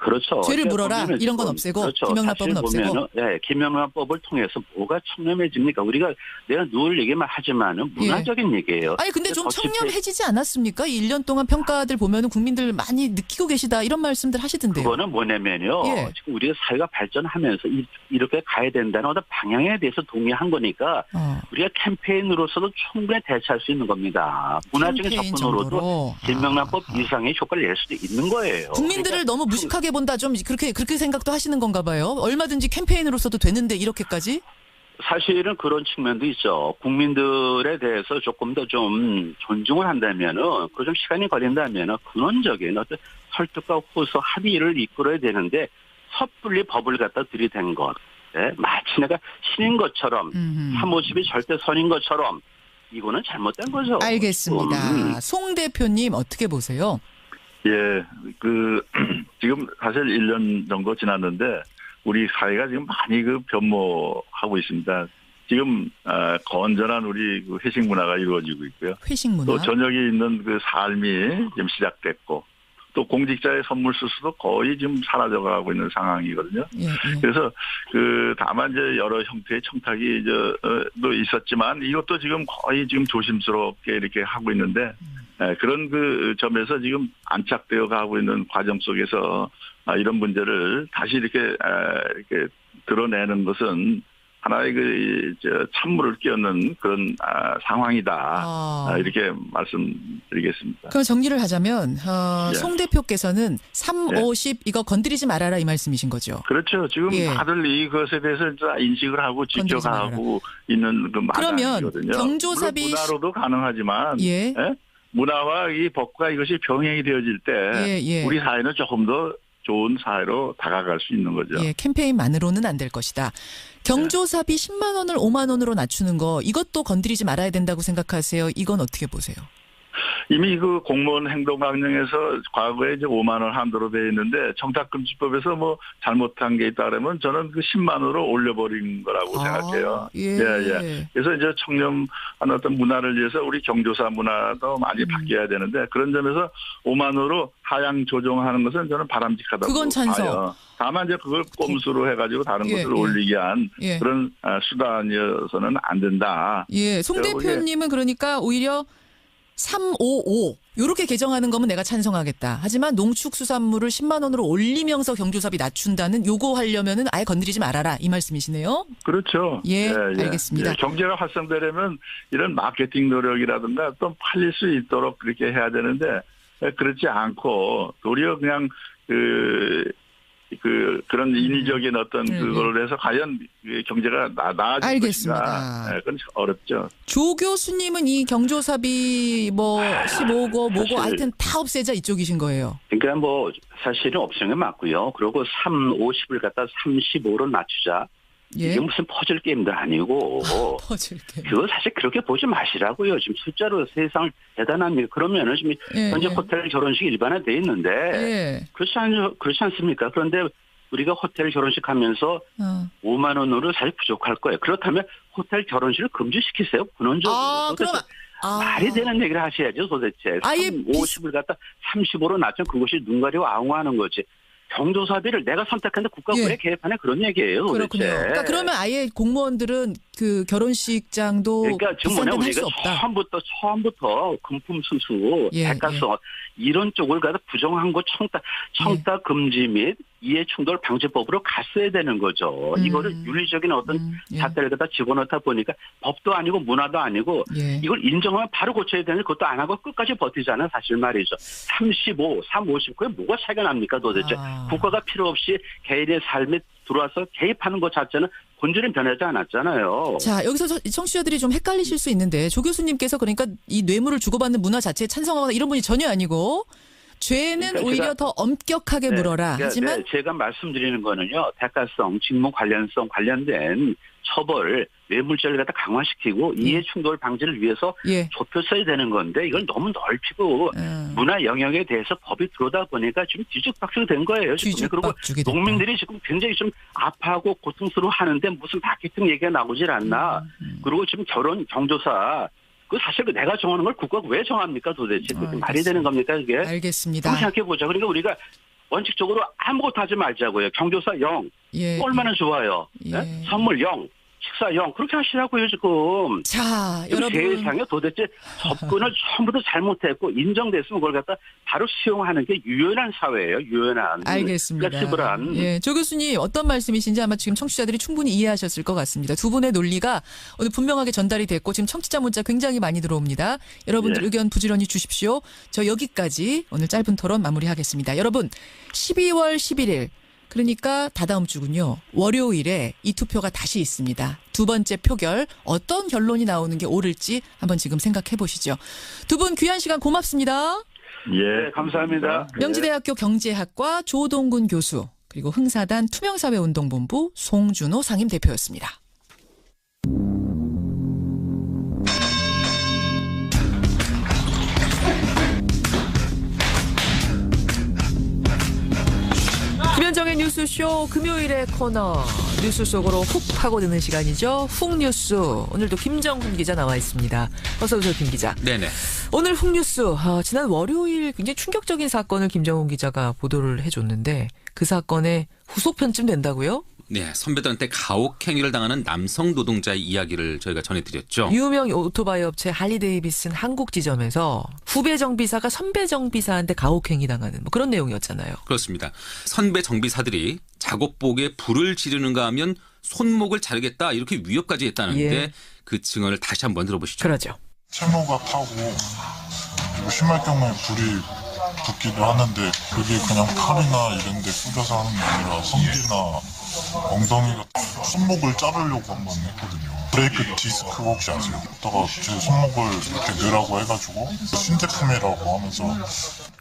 그렇죠. 죄를 물어라 이런 건 없애고 김영란법은 없애고. 김영란법을 통해서 뭐가 청렴해집니까? 우리가 내가 늘 얘기만 하지만은 문화적인 얘기예요. 아니 근데 좀 청렴해지지 않았습니까? 1년 동안 평가들 보면은 국민들 많이 느끼고 계시다 이런 말씀들 하시던데요. 그거는 뭐냐면요. 지금 우리가 사회가 발전하면서 이렇게 가야 된다는 어떤 방향에 대해서 동의한 거니까 우리가 캠페인으로서도 충분히 대처할 수 있는 겁니다. 문화적인 접근으로도 김영란법 이상의 효과를 낼 수도 있는 거예요. 국민들을 너무 무식하게 본다 좀 그렇게 생각도 하시는 건가 봐요. 얼마든지 캠페인으로서도 되는데 이렇게까지? 사실은 그런 측면도 있죠. 국민들에 대해서 조금 더 좀 존중을 한다면은 그 좀 시간이 걸린다면은 근원적인 어떤 설득과 호소 합의를 이끌어야 되는데 섣불리 법을 갖다 들이댄 것. 마치 내가 신인 것처럼 350이 절대 선인 것처럼 이거는 잘못된 거죠. 알겠습니다. 송 대표님 어떻게 보세요? 지금 사실 1년 정도 지났는데 우리 사회가 지금 많이 변모하고 있습니다. 지금 건전한 우리 회식 문화가 이루어지고 있고요. 회식 문화. 또 저녁에 있는 삶이 지금 시작됐고 또 공직자의 선물 수수도 거의 지금 사라져가고 있는 상황이거든요. 그래서 다만 이제 여러 형태의 청탁이 또 있었지만 이것도 지금 거의 지금 조심스럽게 이렇게 하고 있는데 그런 점에서 지금 안착되어 가고 있는 과정 속에서 이런 문제를 다시 이렇게 드러내는 것은 하나의 찬물을 끼얹는 그런 상황이다. 이렇게 말씀드리겠습니다. 그럼 정리를 하자면 송 대표께서는 350 이거 건드리지 말아라 이 말씀이신 거죠. 그렇죠. 지금 다들 이것에 대해서 인식을 하고 지적하고 있는 마당이거든요. 그러면 경조사비 문화로도 가능하지만 문화와 이 법과 이것이 병행이 되어질 때 우리 사회는 조금 더 좋은 사회로 다가갈 수 있는 거죠. 예, 캠페인만으로는 안 될 것이다. 경조사비 10만 원을 5만 원으로 낮추는 거 이것도 건드리지 말아야 된다고 생각하세요? 이건 어떻게 보세요? 이미 그 공무원 행동 강령에서 과거에 이제 5만 원 한도로 되어 있는데 청탁금지법에서 뭐 잘못한 게 있다면 저는 그 10만 원으로 올려버린 거라고 생각해요. 예. 그래서 이제 청렴한 어떤 문화를 위해서 우리 경조사 문화도 많이 바뀌어야 되는데 그런 점에서 5만 원으로 하향 조정하는 것은 저는 바람직하다고 그건 찬성. 봐요. 다만 이제 그걸 꼼수로 해가지고 다른 것을 올리기 위한 그런 수단이어서는 안 된다. 예, 송 대표님은 그러니까 오히려 355 요렇게 개정하는 거면 내가 찬성하겠다. 하지만 농축수산물을 10만 원으로 올리면서 경조사비 낮춘다는 요거 하려면은 아예 건드리지 말아라 이 말씀이시네요. 그렇죠. 예, 알겠습니다. 경제가 활성되려면 이런 마케팅 노력이라든가 또 팔릴 수 있도록 그렇게 해야 되는데 그렇지 않고 도리어 그냥 그런 인위적인 어떤 그걸 해서 과연 경제가 나아질 알겠습니다. 것인가. 그건 어렵죠. 조 교수님은 이 경조사비 뭐 15고 뭐고 하여튼 다 없애자 이쪽이신 거예요. 그러니까 뭐 사실은 없애는 게 맞고요. 그리고 50을 갖다 35로 낮추자. 이게 무슨 퍼즐 게임도 아니고 퍼즐 게임. 그거 사실 그렇게 보지 마시라고요. 지금 숫자로 세상을 대단합니다. 그러면은 지금 현재 호텔 결혼식 일반화돼 있는데 그렇지 않습니까? 그런데 우리가 호텔 결혼식 하면서 5만 원으로 사실 부족할 거예요. 그렇다면 호텔 결혼식을 금지시키세요. 근원적으로. 그럼 말이 되는 얘기를 하셔야죠. 도대체. 아예 50을 갖다 35로 낮추면 그것이 눈 가리고 아웅하는 거지. 경조사비를 내가 선택했는데 국가가 왜 개입하냐 그런 얘기예요. 그렇군요. 도대체. 그러니까 그러면 아예 공무원들은 그 결혼식장도 그러니까 지금 뭐냐 우리가 처음부터 금품 수수, 대가성 이런 쪽을 가서 부정한 거 청탁 금지 및 이해 충돌 방지법으로 갔어야 되는 거죠. 이거를 윤리적인 어떤 잣대를 갖다 집어넣다 보니까 법도 아니고 문화도 아니고 이걸 인정하면 바로 고쳐야 되는데 그것도 안 하고 끝까지 버티잖아요. 사실 말이죠. 35, 350 그게 뭐가 차이가 납니까 도대체. 국가가 필요 없이 개인의 삶에 들어와서 개입하는 것 자체는 본질은 변하지 않았잖아요. 자, 여기서 청취자들이 좀 헷갈리실 수 있는데 조 교수님께서 그러니까 이 뇌물을 주고받는 문화 자체에 찬성하거나 이런 분이 전혀 아니고 죄는 그러니까 오히려 더 엄격하게 물어라. 하지만 제가 말씀드리는 거는요. 대가성, 직무 관련성 관련된 처벌, 뇌물죄를 갖다 강화시키고 이해 충돌 방지를 위해서 좁혔어야 되는 건데 이걸 너무 넓히고 문화 영역에 대해서 법이 들어오다 보니까 지금 뒤죽박죽이 된 거예요. 지금. 그리고 농민들이 지금 굉장히 좀 아파하고 고통스러워하는데 무슨 마케팅 얘기가 나오질 않나. 그리고 지금 경조사 그 사실 내가 정하는 걸 국가가 왜 정합니까 도대체. 그게 말이 되는 겁니까 그게. 알겠습니다. 한번 생각해보자. 그러니까 우리가 원칙적으로 아무것도 하지 말자고요. 경조사 0. 얼마나 좋아요. 선물 0. 식사 0. 그렇게 하시라고요 지금. 자, 여러분. 세상에 도대체 접근을 처음부터 잘못했고 인정됐으면 그걸 갖다 바로 수용하는 게 유연한 사회예요. 유연한. 알겠습니다. 플렉시블한. 예, 조 교수님 어떤 말씀이신지 아마 지금 청취자들이 충분히 이해하셨을 것 같습니다. 두 분의 논리가 오늘 분명하게 전달이 됐고 지금 청취자 문자 굉장히 많이 들어옵니다. 여러분들 의견 부지런히 주십시오. 저 여기까지 오늘 짧은 토론 마무리하겠습니다. 여러분 12월 11일 그러니까 다다음 주군요. 월요일에 이 투표가 다시 있습니다. 두 번째 표결 어떤 결론이 나오는 게 옳을지 한번 지금 생각해 보시죠. 두 분 귀한 시간 고맙습니다. 예, 감사합니다. 명지대학교 경제학과 조동근 교수 그리고 흥사단 투명사회운동본부 송준호 상임대표였습니다. 김현정의 뉴스쇼 금요일의 코너 뉴스 속으로 훅 파고드는 시간이죠. 훅뉴스 오늘도 김정훈 기자 나와 있습니다. 어서 오세요 김 기자. 네네. 오늘 훅뉴스 지난 월요일 굉장히 충격적인 사건을 김정훈 기자가 보도를 해줬는데 그 사건의 후속편쯤 된다고요? 네, 선배들한테 가혹행위를 당하는 남성 노동자의 이야기를 저희가 전해드렸죠. 유명 오토바이 업체 할리데이비슨 한국 지점에서 후배 정비사가 선배 정비사한테 가혹행위 당하는 뭐 그런 내용이었잖아요. 그렇습니다. 선배 정비사들이 작업복에 불을 지르는가 하면 손목을 자르겠다 이렇게 위협까지 했다는데 그 증언을 다시 한번 들어보시죠. 그러죠. 채무가 타고 그리고 심할 경우에 불이 붙기도 하는데 그게 그냥 팔이나 이런 데 뿌려서 하는 게 아니라 성기나 엉덩이가 손목을 자르려고 한번 했거든요. 브레이크 디스크 혹시 아세요? 그러다가 제 손목을 이렇게 넣으라고 해가지고 신제품이라고 하면서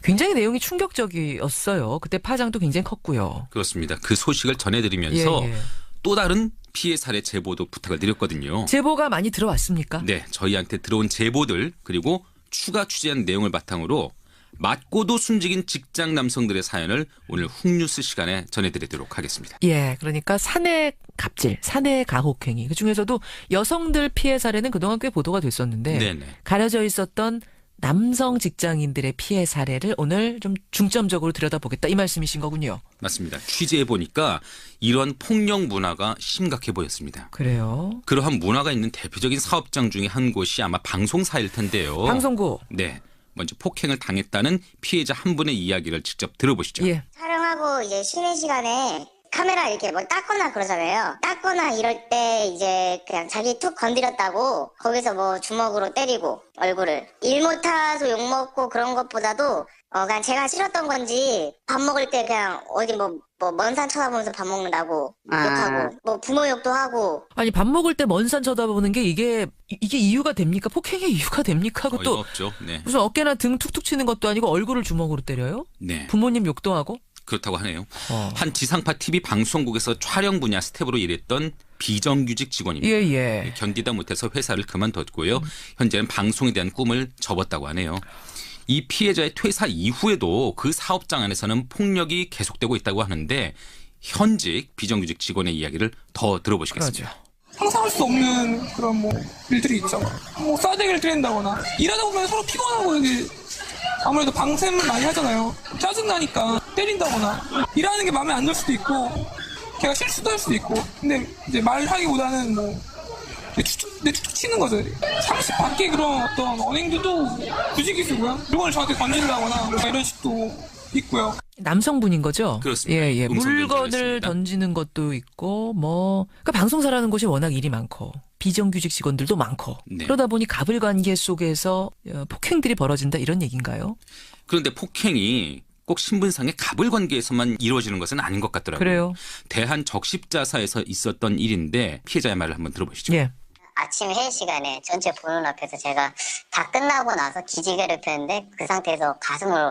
굉장히 내용이 충격적이었어요. 그때 파장도 굉장히 컸고요. 그렇습니다. 그 소식을 전해드리면서 또 다른 피해 사례 제보도 부탁을 드렸거든요. 제보가 많이 들어왔습니까? 네. 저희한테 들어온 제보들 그리고 추가 취재한 내용을 바탕으로 맞고도 숨지긴 직장 남성들의 사연을 오늘 훅뉴스 시간에 전해드리도록 하겠습니다. 예, 그러니까 사내 갑질, 사내 가혹행위. 그중에서도 여성들 피해 사례는 그동안 꽤 보도가 됐었는데 네네. 가려져 있었던 남성 직장인들의 피해 사례를 오늘 좀 중점적으로 들여다보겠다 이 말씀이신 거군요. 맞습니다. 취재해 보니까 이런 폭력 문화가 심각해 보였습니다. 그래요? 그러한 문화가 있는 대표적인 사업장 중에 한 곳이 아마 방송사일 텐데요. 방송국. 네. 먼저 폭행을 당했다는 피해자 한 분의 이야기를 직접 들어보시죠. 예. 촬영하고 이제 쉬는 시간에 카메라 이렇게 뭐 닦거나 그러잖아요. 닦거나 이럴 때 이제 그냥 자기 툭 건드렸다고 거기서 뭐 주먹으로 때리고 얼굴을. 일 못해서 욕먹고 그런 것보다도 그냥 제가 싫었던 건지 밥 먹을 때 그냥 어디 뭐 먼 산 쳐다보면서 밥 먹는다고 욕하고 뭐 부모 욕도 하고. 아니 밥 먹을 때 먼 산 쳐다보는 게 이게 이유가 됩니까? 폭행의 이유가 됩니까? 하고 또 없죠. 네. 무슨 어깨나 등 툭툭 치는 것도 아니고 얼굴을 주먹으로 때려요? 네. 부모님 욕도 하고? 그렇다고 하네요. 한 지상파 TV 방송국에서 촬영 분야 스텝으로 일했던 비정규직 직원입니다. 예. 견디다 못해서 회사를 그만뒀고요. 현재는 방송에 대한 꿈을 접었다고 하네요. 이 피해자의 퇴사 이후에도 그 사업장 안에서는 폭력이 계속되고 있다고 하는데 현직 비정규직 직원의 이야기를 더 들어보시겠습니다. 그러죠. 상상할 수 없는 그런 뭐 일들이 있죠. 뭐 싸대기를 때린다거나 일하다 보면 서로 피곤하고 이게 아무래도 방샘을 많이 하잖아요. 짜증나니까 때린다거나 일하는 게 마음에 안 들 수도 있고 걔가 실수도 할 수도 있고 근데 이제 말하기보다는 뭐 내 툭툭 치는 거죠. 상식 밖에 그런 어떤 언행들도 부지기수고요. 물건을 저한테 던진다거나 뭐 이런 식도 있고요. 남성분인 거죠? 그렇습니다. 예. 물건을 던지는 것도 있고 그러니까 방송사라는 곳이 워낙 일이 많고 비정규직 직원들도 많고 네. 그러다 보니 갑을 관계 속에서 폭행들이 벌어진다 이런 얘기인가요? 그런데 폭행이 꼭 신분상의 갑을 관계에서만 이루어지는 것은 아닌 것 같더라고요. 그래요? 대한적십자사에서 있었던 일인데 피해자의 말을 한번 들어보시죠. 예. 아침 회의 시간에 전체 보는 앞에서 제가 다 끝나고 나서 기지개를 폈는데 그 상태에서 가슴을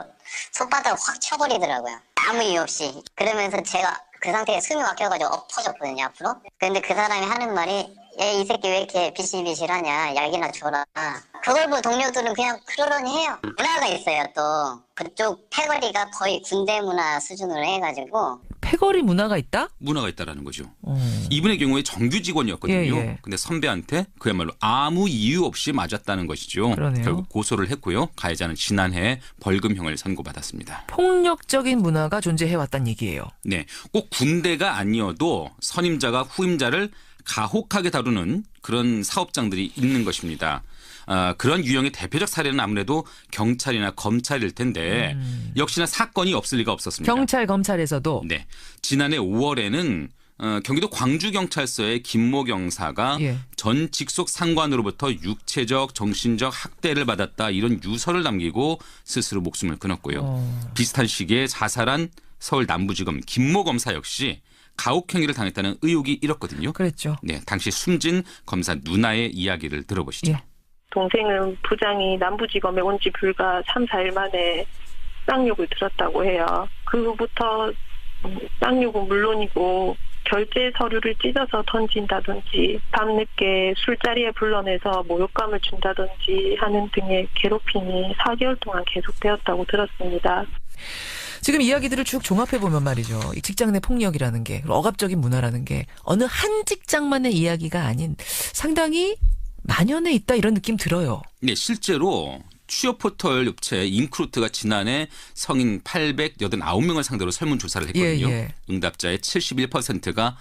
손바닥을 확 쳐버리더라고요. 아무 이유 없이. 그러면서 제가 그 상태에 숨이 막혀가지고 엎어졌거든요, 앞으로. 근데 그 사람이 하는 말이 이 새끼 왜 이렇게 비실비실하냐, 약이나 줘라. 그걸 보 동료들은 그냥 그러려니 해요. 문화가 있어요, 또. 그쪽 패거리가 거의 군대 문화 수준으로 해가지고. 패거리 문화가 있다? 문화가 있다라는 거죠. 이분의 경우에 정규 직원이었거든요. 예. 근데 선배한테 그야말로 아무 이유 없이 맞았다는 것이죠. 그러네요. 결국 고소를 했고요. 가해자는 지난해 벌금형을 선고받았습니다. 폭력적인 문화가 존재해왔다는 얘기예요. 네, 꼭 군대가 아니어도 선임자가 후임자를 가혹하게 다루는 그런 사업장들이 있는 것입니다. 그런 유형의 대표적 사례는 아무래도 경찰이나 검찰일 텐데 역시나 사건이 없을 리가 없었습니다. 경찰, 검찰에서도? 네. 지난해 5월에는 경기도 광주경찰서의 김모 경사가 전 직속 상관으로부터 육체적, 정신적 학대를 받았다 이런 유서를 남기고 스스로 목숨을 끊었고요. 비슷한 시기에 자살한 서울 남부지검 김모 검사 역시 가혹행위를 당했다는 의혹이 일었거든요. 그랬죠. 네, 당시 숨진 검사 누나의 이야기를 들어보시죠. 예. 동생은 부장이 남부지검에 온 지 불과 3, 4일 만에 쌍욕을 들었다고 해요. 그 후부터 쌍욕은 물론이고 결제 서류를 찢어서 던진다든지 밤늦게 술자리에 불러내서 모욕감을 준다든지 하는 등의 괴롭힘이 4개월 동안 계속되었다고 들었습니다. 지금 이야기들을 쭉 종합해보면 말이죠. 이 직장 내 폭력이라는 게 억압적인 문화라는 게 어느 한 직장만의 이야기가 아닌 상당히 만연해 있다 이런 느낌 들어요. 네, 실제로 취업 포털 업체 인크루트가 지난해 성인 889명을 상대로 설문조사를 했거든요. 응답자의 71%가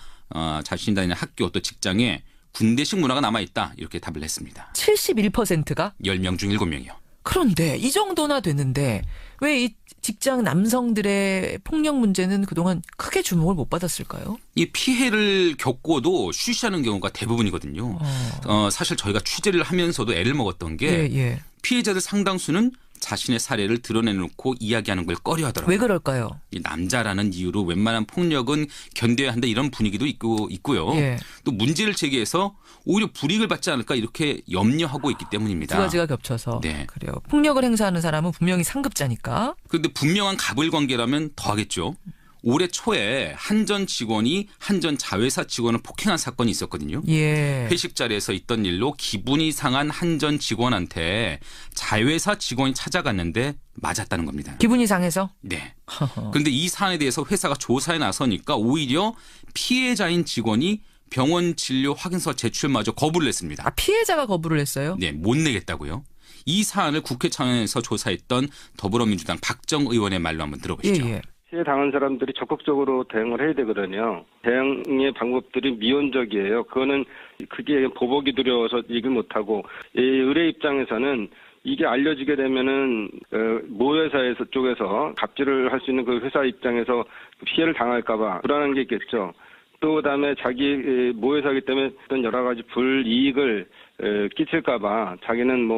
자신이 다니는 학교 또 직장에 군대식 문화가 남아있다 이렇게 답을 했습니다. 71%가? 10명 중 7명이요. 그런데 이 정도나 되는데 왜 이 직장 남성들의 폭력 문제는 그동안 크게 주목을 못 받았을까요? 이 피해를 겪고도 쉬쉬하는 경우가 대부분이거든요. 사실 저희가 취재를 하면서도 애를 먹었던 게 피해자들 상당수는 자신의 사례를 드러내놓고 이야기하는 걸 꺼려하더라고요. 왜 그럴까요? 이 남자라는 이유로 웬만한 폭력은 견뎌야 한다 이런 분위기도 있고요. 예. 또 문제를 제기해서 오히려 불이익을 받지 않을까 이렇게 염려하고 있기 때문입니다. 두 가지가 겹쳐서. 네. 그래요. 폭력을 행사하는 사람은 분명히 상급자니까. 그런데 분명한 갑을관계라면 더 하겠죠. 올해 초에 한전 직원이 한전 자회사 직원을 폭행한 사건이 있었거든요. 예. 회식 자리에서 있던 일로 기분이 상한 한전 직원한테 자회사 직원이 찾아갔는데 맞았다는 겁니다. 기분이 상해서? 네. 그런데 이 사안에 대해서 회사가 조사에 나서니까 오히려 피해자인 직원이 병원 진료 확인서 제출마저 거부를 했습니다. 아, 피해자가 거부를 했어요? 네, 못 내겠다고요. 이 사안을 국회 차원에서 조사했던 더불어민주당 박정 의원의 말로 한번 들어보시죠. 예. 피해 당한 사람들이 적극적으로 대응을 해야 되거든요. 대응의 방법들이 미온적이에요. 그게 보복이 두려워서 얘기를 못하고 의뢰 입장에서는 이게 알려지게 되면은 모 회사에서 쪽에서 갑질을 할 수 있는 그 회사 입장에서 피해를 당할까봐 불안한 게 있겠죠. 또 그다음에 자기 모 회사이기 때문에 어떤 여러 가지 불이익을 끼칠까봐 자기는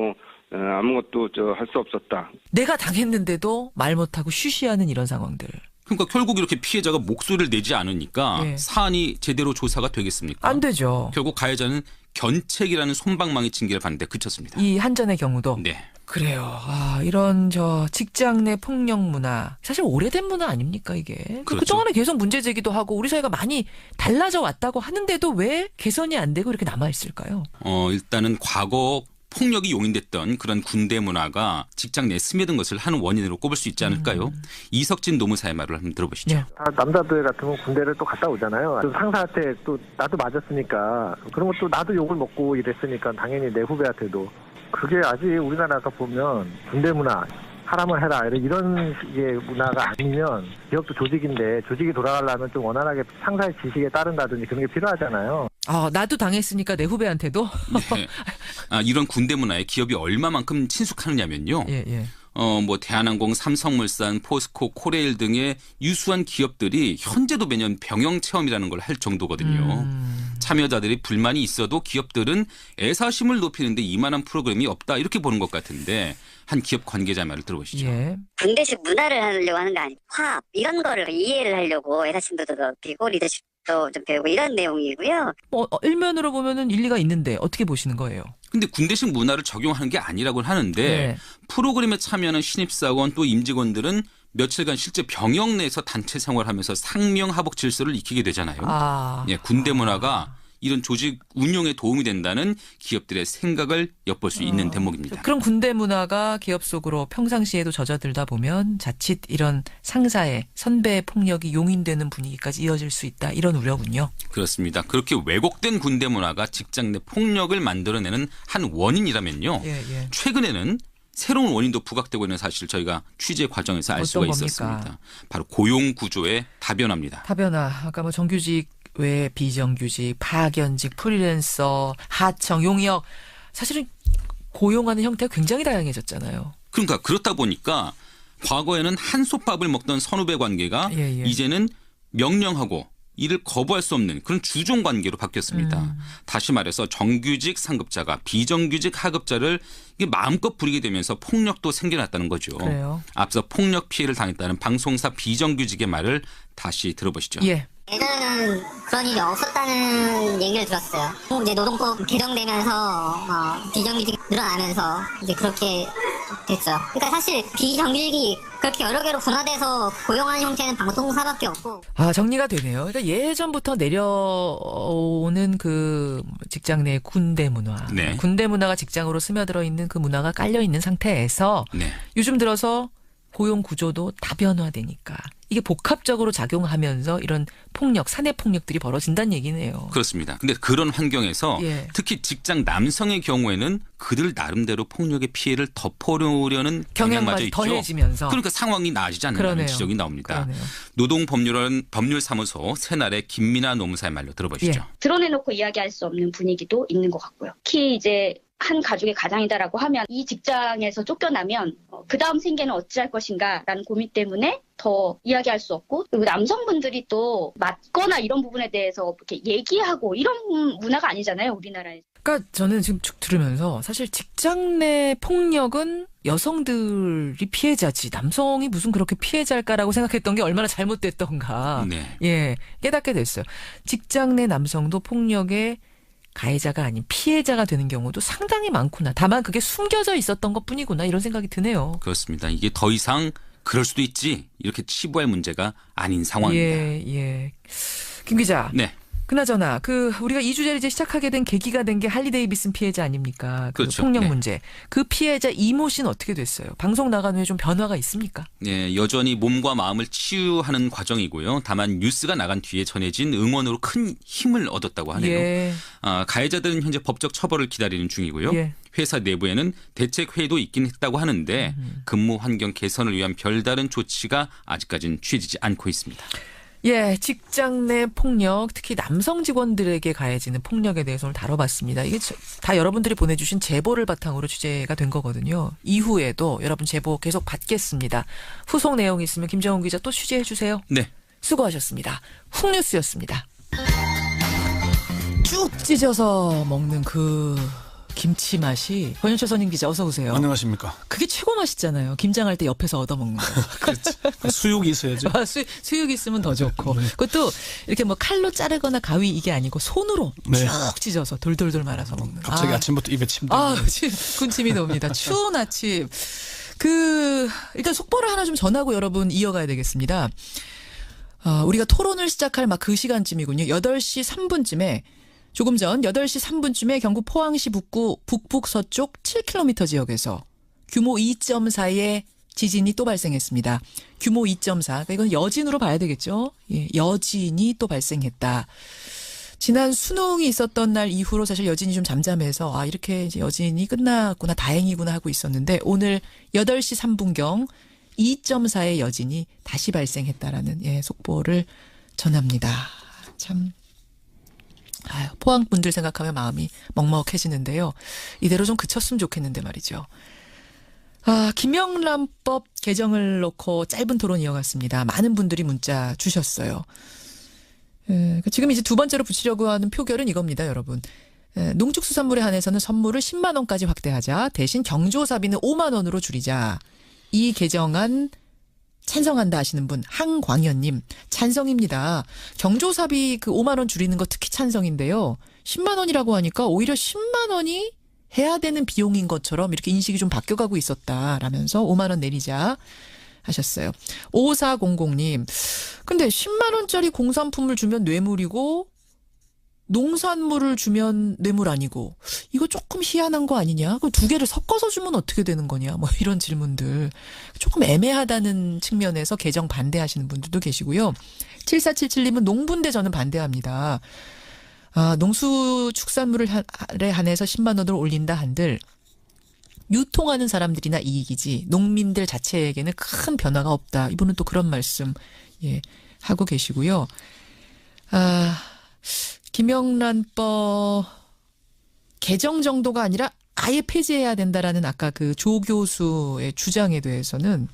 아무것도 할 수 없었다. 내가 당했는데도 말 못하고 쉬쉬하는 이런 상황들. 그러니까 결국 이렇게 피해자가 목소리를 내지 않으니까 네. 사안이 제대로 조사가 되겠습니까? 안 되죠. 결국 가해자는 견책이라는 솜방망이 징계를 받는데 그쳤습니다. 이 한전의 경우도? 네. 그래요. 이런 직장 내 폭력 문화 사실 오래된 문화 아닙니까 이게? 그렇죠. 그동안에 계속 문제 제기도 하고 우리 사회가 많이 달라져 왔다고 하는데도 왜 개선이 안 되고 이렇게 남아 있을까요? 일단은 과거 폭력이 용인됐던 그런 군대 문화가 직장 내에 스며든 것을 한 원인으로 꼽을 수 있지 않을까요? 이석진 노무사의 말을 한번 들어보시죠. 네. 남자들 같은 경우 군대를 또 갔다 오잖아요. 상사한테 또 나도 맞았으니까 그런 것도 나도 욕을 먹고 이랬으니까 당연히 내 후배한테도 그게 아직 우리나라가 보면 군대 문화 하라면 해라 이런 식의 문화가 아니면 기업도 조직인데 조직이 돌아가려면 좀 원활하게 상사의 지식에 따른다든지 그런 게 필요하잖아요. 나도 당했으니까 내 후배한테도? 네. 이런 군대 문화에 기업이 얼마만큼 친숙하느냐면요. 예. 대한항공, 삼성물산, 포스코, 코레일 등의 유수한 기업들이 현재도 매년 병영 체험이라는 걸 할 정도거든요. 참여자들이 불만이 있어도 기업들은 애사심을 높이는데 이만한 프로그램이 없다 이렇게 보는 것 같은데 한 기업 관계자 말을 들어보시죠. 예. 군대식 문화를 하려고 하는 거 아니고 화합 이런 거를 이해를 하려고 애사심도 더 높이고 리더십도 좀 배우고 이런 내용이고요. 일면으로 보면은 일리가 있는데 어떻게 보시는 거예요? 근데 군대식 문화를 적용하는 게 아니라고 하는데 네. 프로그램에 참여하는 신입사원 또 임직원들은 며칠간 실제 병영 내에서 단체 생활하면서 상명하복 질서를 익히게 되잖아요. 군대 문화가 이런 조직 운영에 도움이 된다는 기업들의 생각을 엿볼 수 있는 대목입니다. 그럼 군대 문화가 기업 속으로 평상시에도 젖어들다 보면 자칫 이런 상사의 선배의 폭력이 용인되는 분위기까지 이어질 수 있다 이런 우려군요. 그렇습니다. 그렇게 왜곡된 군대 문화가 직장 내 폭력을 만들어내는 한 원인이라면요. 예. 최근에는 새로운 원인도 부각되고 있는 사실을 저희가 취재 과정에서 알 수가 있었습니다. 바로 고용 구조의 다변화입니다. 다변화. 아까 정규직 외 비정규직, 파견직, 프리랜서, 하청, 용역. 사실은 고용하는 형태가 굉장히 다양해졌잖아요. 그러니까 그렇다 보니까 과거에는 한솥밥을 먹던 선후배 관계가 이제는 명령하고 이를 거부할 수 없는 그런 주종 관계로 바뀌었습니다. 다시 말해서 정규직 상급자가 비정규직 하급자를 마음껏 부리게 되면서 폭력도 생겨났다는 거죠. 그래요. 앞서 폭력 피해를 당했다는 방송사 비정규직의 말을 다시 들어보시죠. 예. 예전에는 그런 일이 없었다는 얘기를 들었어요. 이제 노동법 개정되면서 비정규직이 늘어나면서 이제 그렇게 됐죠. 그러니까 사실 비정규직이 그렇게 여러 개로 분화돼서 고용하는 형태는 방송사밖에 없고. 정리가 되네요. 그러니까 예전부터 내려오는 그 직장 내 군대 문화. 네. 군대 문화가 직장으로 스며들어 있는 그 문화가 깔려 있는 상태에서 요즘 들어서 고용 구조도 다변화되니까 이게 복합적으로 작용하면서 이런 폭력, 사내 폭력들이 벌어진다는 얘기네요. 그렇습니다. 근데 그런 환경에서 특히 직장 남성의 경우에는 그들 나름대로 폭력의 피해를 덮어려는 경향마저 있죠. 더해지면서. 그러니까 상황이 나아지지 않는다는 지적이 나옵니다. 노동법률사무소 새날의 김민아 노무사의 말로 들어보시죠. 드러내놓고 이야기할 수 없는 분위기도 있는 것 같고요. 특히 이제 한 가족의 가장이다라고 하면 이 직장에서 쫓겨나면 그 다음 생계는 어찌할 것인가라는 고민 때문에 더 이야기할 수 없고, 그리고 남성분들이 또 맞거나 이런 부분에 대해서 이렇게 얘기하고 이런 문화가 아니잖아요, 우리나라에서. 그러니까 저는 지금 쭉 들으면서 사실 직장 내 폭력은 여성들이 피해자지 남성이 무슨 그렇게 피해자일까라고 생각했던 게 얼마나 잘못됐던가. 네. 예, 깨닫게 됐어요. 직장 내 남성도 폭력의 가해자가 아닌 피해자가 되는 경우도 상당히 많구나. 다만 그게 숨겨져 있었던 것뿐이구나 이런 생각이 드네요. 그렇습니다. 이게 더 이상 그럴 수도 있지 이렇게 치부할 문제가 아닌 상황입니다. 예. 김 기자. 네. 그나저나 우리가 이 주제를 이제 시작하게 된 계기가 된 게 할리 데이비슨 피해자 아닙니까? 그렇죠. 폭력 네. 문제. 그 피해자 이모 씨는 어떻게 됐어요? 방송 나간 후에 좀 변화가 있습니까? 네, 여전히 몸과 마음을 치유하는 과정이고요. 다만 뉴스가 나간 뒤에 전해진 응원으로 큰 힘을 얻었다고 하네요. 예. 가해자들은 현재 법적 처벌을 기다리는 중이고요. 예. 회사 내부에는 대책회의도 있긴 했다고 하는데 근무 환경 개선을 위한 별다른 조치가 아직까지는 취해지지 않고 있습니다. 예, 직장 내 폭력, 특히 남성 직원들에게 가해지는 폭력에 대해서 오늘 다뤄봤습니다. 이게 다 여러분들이 보내주신 제보를 바탕으로 취재가 된 거거든요. 이후에도 여러분 제보 계속 받겠습니다. 후속 내용 있으면 김정은 기자 또 취재해 주세요. 네. 수고하셨습니다. 훅뉴스였습니다. 쭉 찢어서 먹는 김치 맛이 권현철 선임 기자 어서 오세요. 안녕하십니까. 그게 최고 맛있잖아요. 김장할 때 옆에서 얻어먹는 거. 그렇지. 수육이 있어야죠. 수육 있으면 더 좋고. 그것도 이렇게 뭐 칼로 자르거나 가위 이게 아니고 손으로 쭉 찢어서 돌돌돌 말아서 먹는 거. 갑자기 아침부터 입에 침 군침이 돕니다. 추운 아침. 일단 속보를 하나 좀 전하고 여러분 이어가야 되겠습니다. 우리가 토론을 시작할 막 그 시간쯤이군요. 8시 3분쯤에 조금 전 8시 3분쯤에 경북 포항시 북북 서쪽 7km 지역에서 규모 2.4의 지진이 또 발생했습니다. 규모 2.4. 그러니까 이건 여진으로 봐야 되겠죠. 예, 여진이 또 발생했다. 지난 수능이 있었던 날 이후로 사실 여진이 좀 잠잠해서 이렇게 이제 여진이 끝났구나 다행이구나 하고 있었는데 오늘 8시 3분경 2.4의 여진이 다시 발생했다라는 속보를 전합니다. 참. 포항 분들 생각하면 마음이 먹먹해지는데요. 이대로 좀 그쳤으면 좋겠는데 말이죠. 김영란법 개정을 놓고 짧은 토론 이어갔습니다. 많은 분들이 문자 주셨어요. 지금 이제 두 번째로 붙이려고 하는 표결은 이겁니다, 여러분. 농축수산물에 한해서는 선물을 10만 원까지 확대하자. 대신 경조사비는 5만 원으로 줄이자. 이 개정안 찬성한다 하시는 분 항광현님 찬성입니다. 경조사비 5만 원 줄이는 거 특히 찬성인데요. 10만 원이라고 하니까 오히려 10만 원이 해야 되는 비용인 것처럼 이렇게 인식이 좀 바뀌어가고 있었다라면서 5만 원 내리자 하셨어요. 5400님 근데 10만 원짜리 공산품을 주면 뇌물이고 농산물을 주면 뇌물 아니고 이거 조금 희한한 거 아니냐? 그 두 개를 섞어서 주면 어떻게 되는 거냐? 뭐 이런 질문들 조금 애매하다는 측면에서 개정 반대하시는 분들도 계시고요. 7477님은 농분대 저는 반대합니다. 농수축산물에 한해서 10만 원으로 올린다 한들 유통하는 사람들이나 이익이지 농민들 자체에게는 큰 변화가 없다. 이분은 또 그런 말씀 하고 계시고요. 김영란법 개정 정도가 아니라 아예 폐지해야 된다라는 아까 조 교수의 주장에 대해서는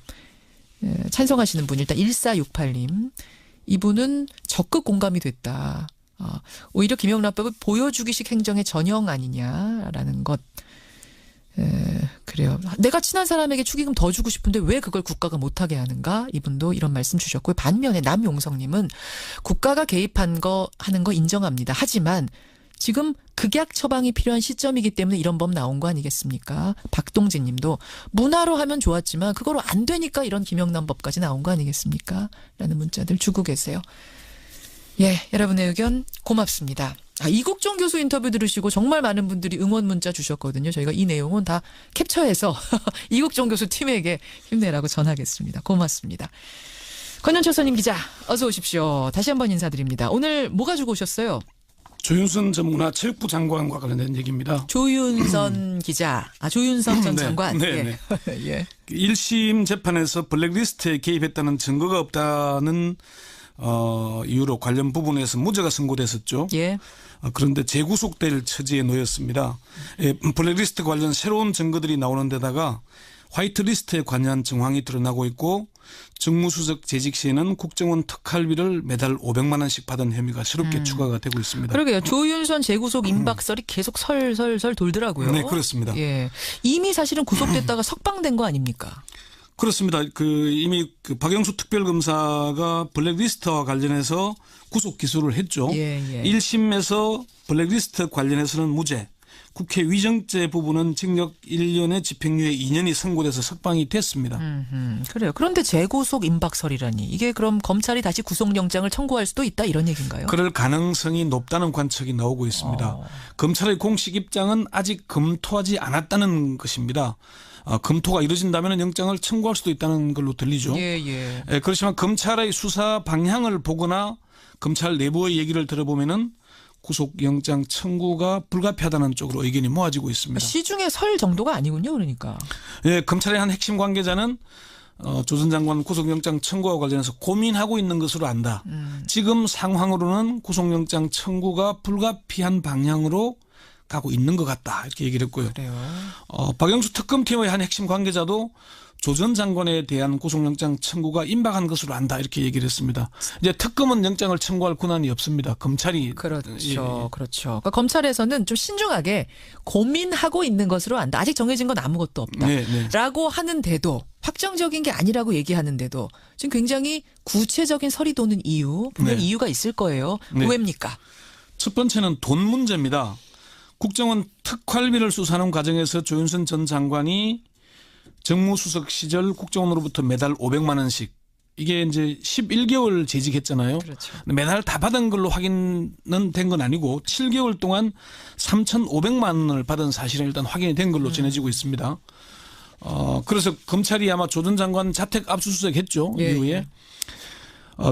찬성하시는 분 일단 1468님 이분은 적극 공감이 됐다. 오히려 김영란법은 보여주기식 행정의 전형 아니냐라는 것. 그래요. 내가 친한 사람에게 축의금 더 주고 싶은데 왜 그걸 국가가 못하게 하는가? 이분도 이런 말씀 주셨고요. 반면에 남용성님은 국가가 개입한 거 하는 거 인정합니다. 하지만 지금 극약 처방이 필요한 시점이기 때문에 이런 법 나온 거 아니겠습니까? 박동진 님도 문화로 하면 좋았지만 그거로 안 되니까 이런 김영란법까지 나온 거 아니겠습니까? 라는 문자들 주고 계세요. 여러분의 의견 고맙습니다. 이국종 교수 인터뷰 들으시고 정말 많은 분들이 응원 문자 주셨거든요. 저희가 이 내용은 다 캡처해서 이국종 교수 팀에게 힘내라고 전하겠습니다. 고맙습니다. 권현철 선임 기자 어서 오십시오. 다시 한번 인사드립니다. 오늘 뭐 가지고 오셨어요? 조윤선 전 문화체육부 장관과 관련된 얘기입니다. 조윤선 기자. 조윤선 전 장관. 네. 1심 재판에서 블랙리스트에 개입했다는 증거가 없다는 이유로 관련 부분에서 무죄가 선고됐었죠. 그런데 재구속될 처지에 놓였습니다. 블랙리스트 관련 새로운 증거들이 나오는 데다가 화이트리스트에 관한 정황이 드러나고 있고 정무수석 재직 시에는 국정원 특활비를 매달 500만 원씩 받은 혐의가 새롭게 추가가 되고 있습니다. 그러게요. 조윤선 재구속 임박설이 계속 설설설 돌더라고요. 네, 그렇습니다. 예, 이미 사실은 구속됐다가 석방된 거 아닙니까? 그렇습니다. 이미 박영수 특별검사가 블랙리스트와 관련해서 구속 기소를 했죠. 1심에서 블랙리스트 관련해서는 무죄, 국회 위정죄 부분은 징역 1년에 집행유예 2년이 선고돼서 석방이 됐습니다. 그래요. 그런데 재구속 임박설이라니 이게 그럼 검찰이 다시 구속영장을 청구할 수도 있다 이런 얘기인가요? 그럴 가능성이 높다는 관측이 나오고 있습니다. 검찰의 공식 입장은 아직 검토하지 않았다는 것입니다. 검토가 이루어진다면 영장을 청구할 수도 있다는 걸로 들리죠. 그렇지만 검찰의 수사 방향을 보거나 검찰 내부의 얘기를 들어보면은 구속영장 청구가 불가피하다는 쪽으로 의견이 모아지고 있습니다. 시중에 설 정도가 아니군요, 그러니까. 예, 검찰의 한 핵심 관계자는 조 전 장관 구속영장 청구와 관련해서 고민하고 있는 것으로 안다. 지금 상황으로는 구속영장 청구가 불가피한 방향으로 가고 있는 것 같다 이렇게 얘기를 했고요. 그래요. 박영수 특검팀의 한 핵심 관계자도 조 전 장관에 대한 구속영장 청구가 임박한 것으로 안다 이렇게 얘기를 했습니다. 이제 특검은 영장을 청구할 권한이 없습니다. 검찰이 그렇죠. 그러니까 검찰에서는 좀 신중하게 고민하고 있는 것으로 안다. 아직 정해진 건 아무것도 없다라고 하는데도 확정적인 게 아니라고 얘기하는데도 지금 굉장히 구체적인 설이 도는 이유 분명 이유가 있을 거예요. 왜입니까? 첫 번째는 돈 문제입니다. 국정원 특활비를 수사하는 과정에서 조윤선 전 장관이 정무수석 시절 국정원으로부터 매달 500만 원씩 이게 이제 11개월 재직했잖아요. 그렇죠. 매달 다 받은 걸로 확인은 된 건 아니고 7개월 동안 3,500만 원을 받은 사실은 일단 확인이 된 걸로 전해지고 있습니다. 그래서 검찰이 아마 조 전 장관 자택 압수수색했죠. 이후에.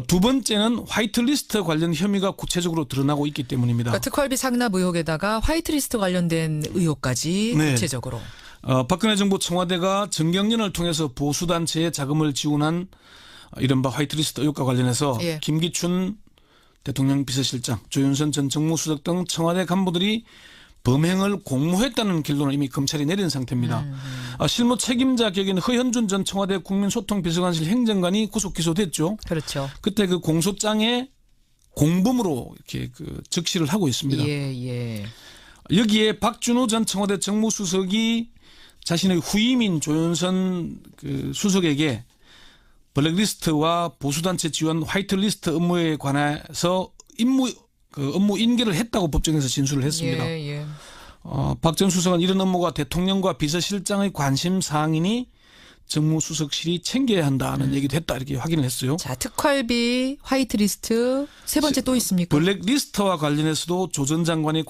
두 번째는 화이트리스트 관련 혐의가 구체적으로 드러나고 있기 때문입니다. 그러니까 특활비 상납 의혹에다가 화이트리스트 관련된 의혹까지 구체적으로. 박근혜 정부 청와대가 정경련을 통해서 보수단체에 자금을 지원한 이른바 화이트리스트 의혹과 관련해서 김기춘 대통령 비서실장, 조윤선 전 정무수석 등 청와대 간부들이 범행을 공모했다는 결론을 이미 검찰이 내린 상태입니다. 실무 책임자 격인 허현준 전 청와대 국민소통비서관실 행정관이 구속 기소됐죠. 그렇죠. 그때 그 공소장에 공범으로 이렇게 적시를 하고 있습니다. 여기에 박준호 전 청와대 정무수석이 자신의 후임인 조윤선 수석에게 블랙리스트와 보수단체 지원 화이트리스트 업무에 관해서 업무 인계를 했다고 법정에서 진술을 했습니다. 박 전 수석은 이런 업무가 대통령과 비서실장의 관심 사항이니 정무수석실이 챙겨야 한다는 얘기도 했다 이렇게 확인을 했어요. 자, 특활비, 화이트리스트 세 번째 또 있습니까? 블랙리스트와 관련해서도 조 전 장관이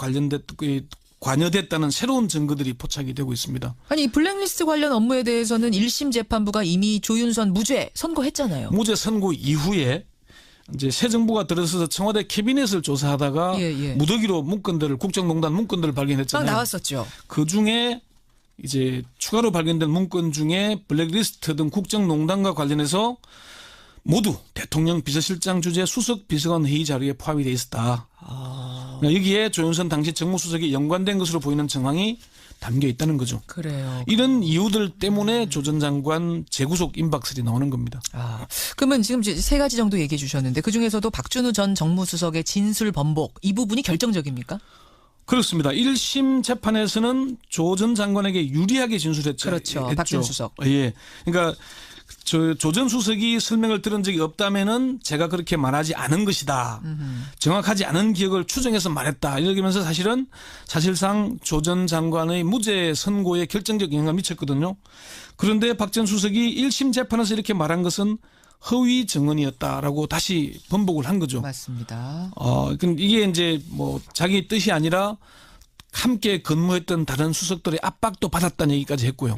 관여됐다는 새로운 증거들이 포착이 되고 있습니다. 아니 블랙리스트 관련 업무에 대해서는 1심 재판부가 이미 조윤선 무죄 선고했잖아요. 무죄 선고 이후에 이제 새 정부가 들어서서 청와대 캐비넷을 조사하다가 무더기로 문건들을 국정농단 문건들을 발견했잖아요. 막 나왔었죠. 그 중에 이제 추가로 발견된 문건 중에 블랙리스트 등 국정농단과 관련해서 모두 대통령 비서실장 주재 수석 비서관 회의 자료에 포함이 돼 있었다. 여기에 조윤선 당시 정무수석이 연관된 것으로 보이는 정황이 담겨 있다는 거죠. 그래요. 이런 이유들 때문에 조 전 장관 재구속 임박설이 나오는 겁니다. 그러면 지금 세 가지 정도 얘기해 주셨는데 그중에서도 박준우 전 정무수석의 진술 번복 이 부분이 결정적입니까? 그렇습니다. 1심 재판에서는 조 전 장관에게 유리하게 진술했죠. 그렇죠. 박준 수석. 그러니까 조 전 수석이 설명을 들은 적이 없다면은 제가 그렇게 말하지 않은 것이다. 정확하지 않은 기억을 추정해서 말했다. 이러면서 사실상 조 전 장관의 무죄 선고에 결정적 영향을 미쳤거든요. 그런데 박 전 수석이 1심 재판에서 이렇게 말한 것은 허위 증언이었다라고 다시 번복을 한 거죠. 맞습니다. 그럼 이게 이제 뭐 자기 뜻이 아니라 함께 근무했던 다른 수석들의 압박도 받았다는 얘기까지 했고요.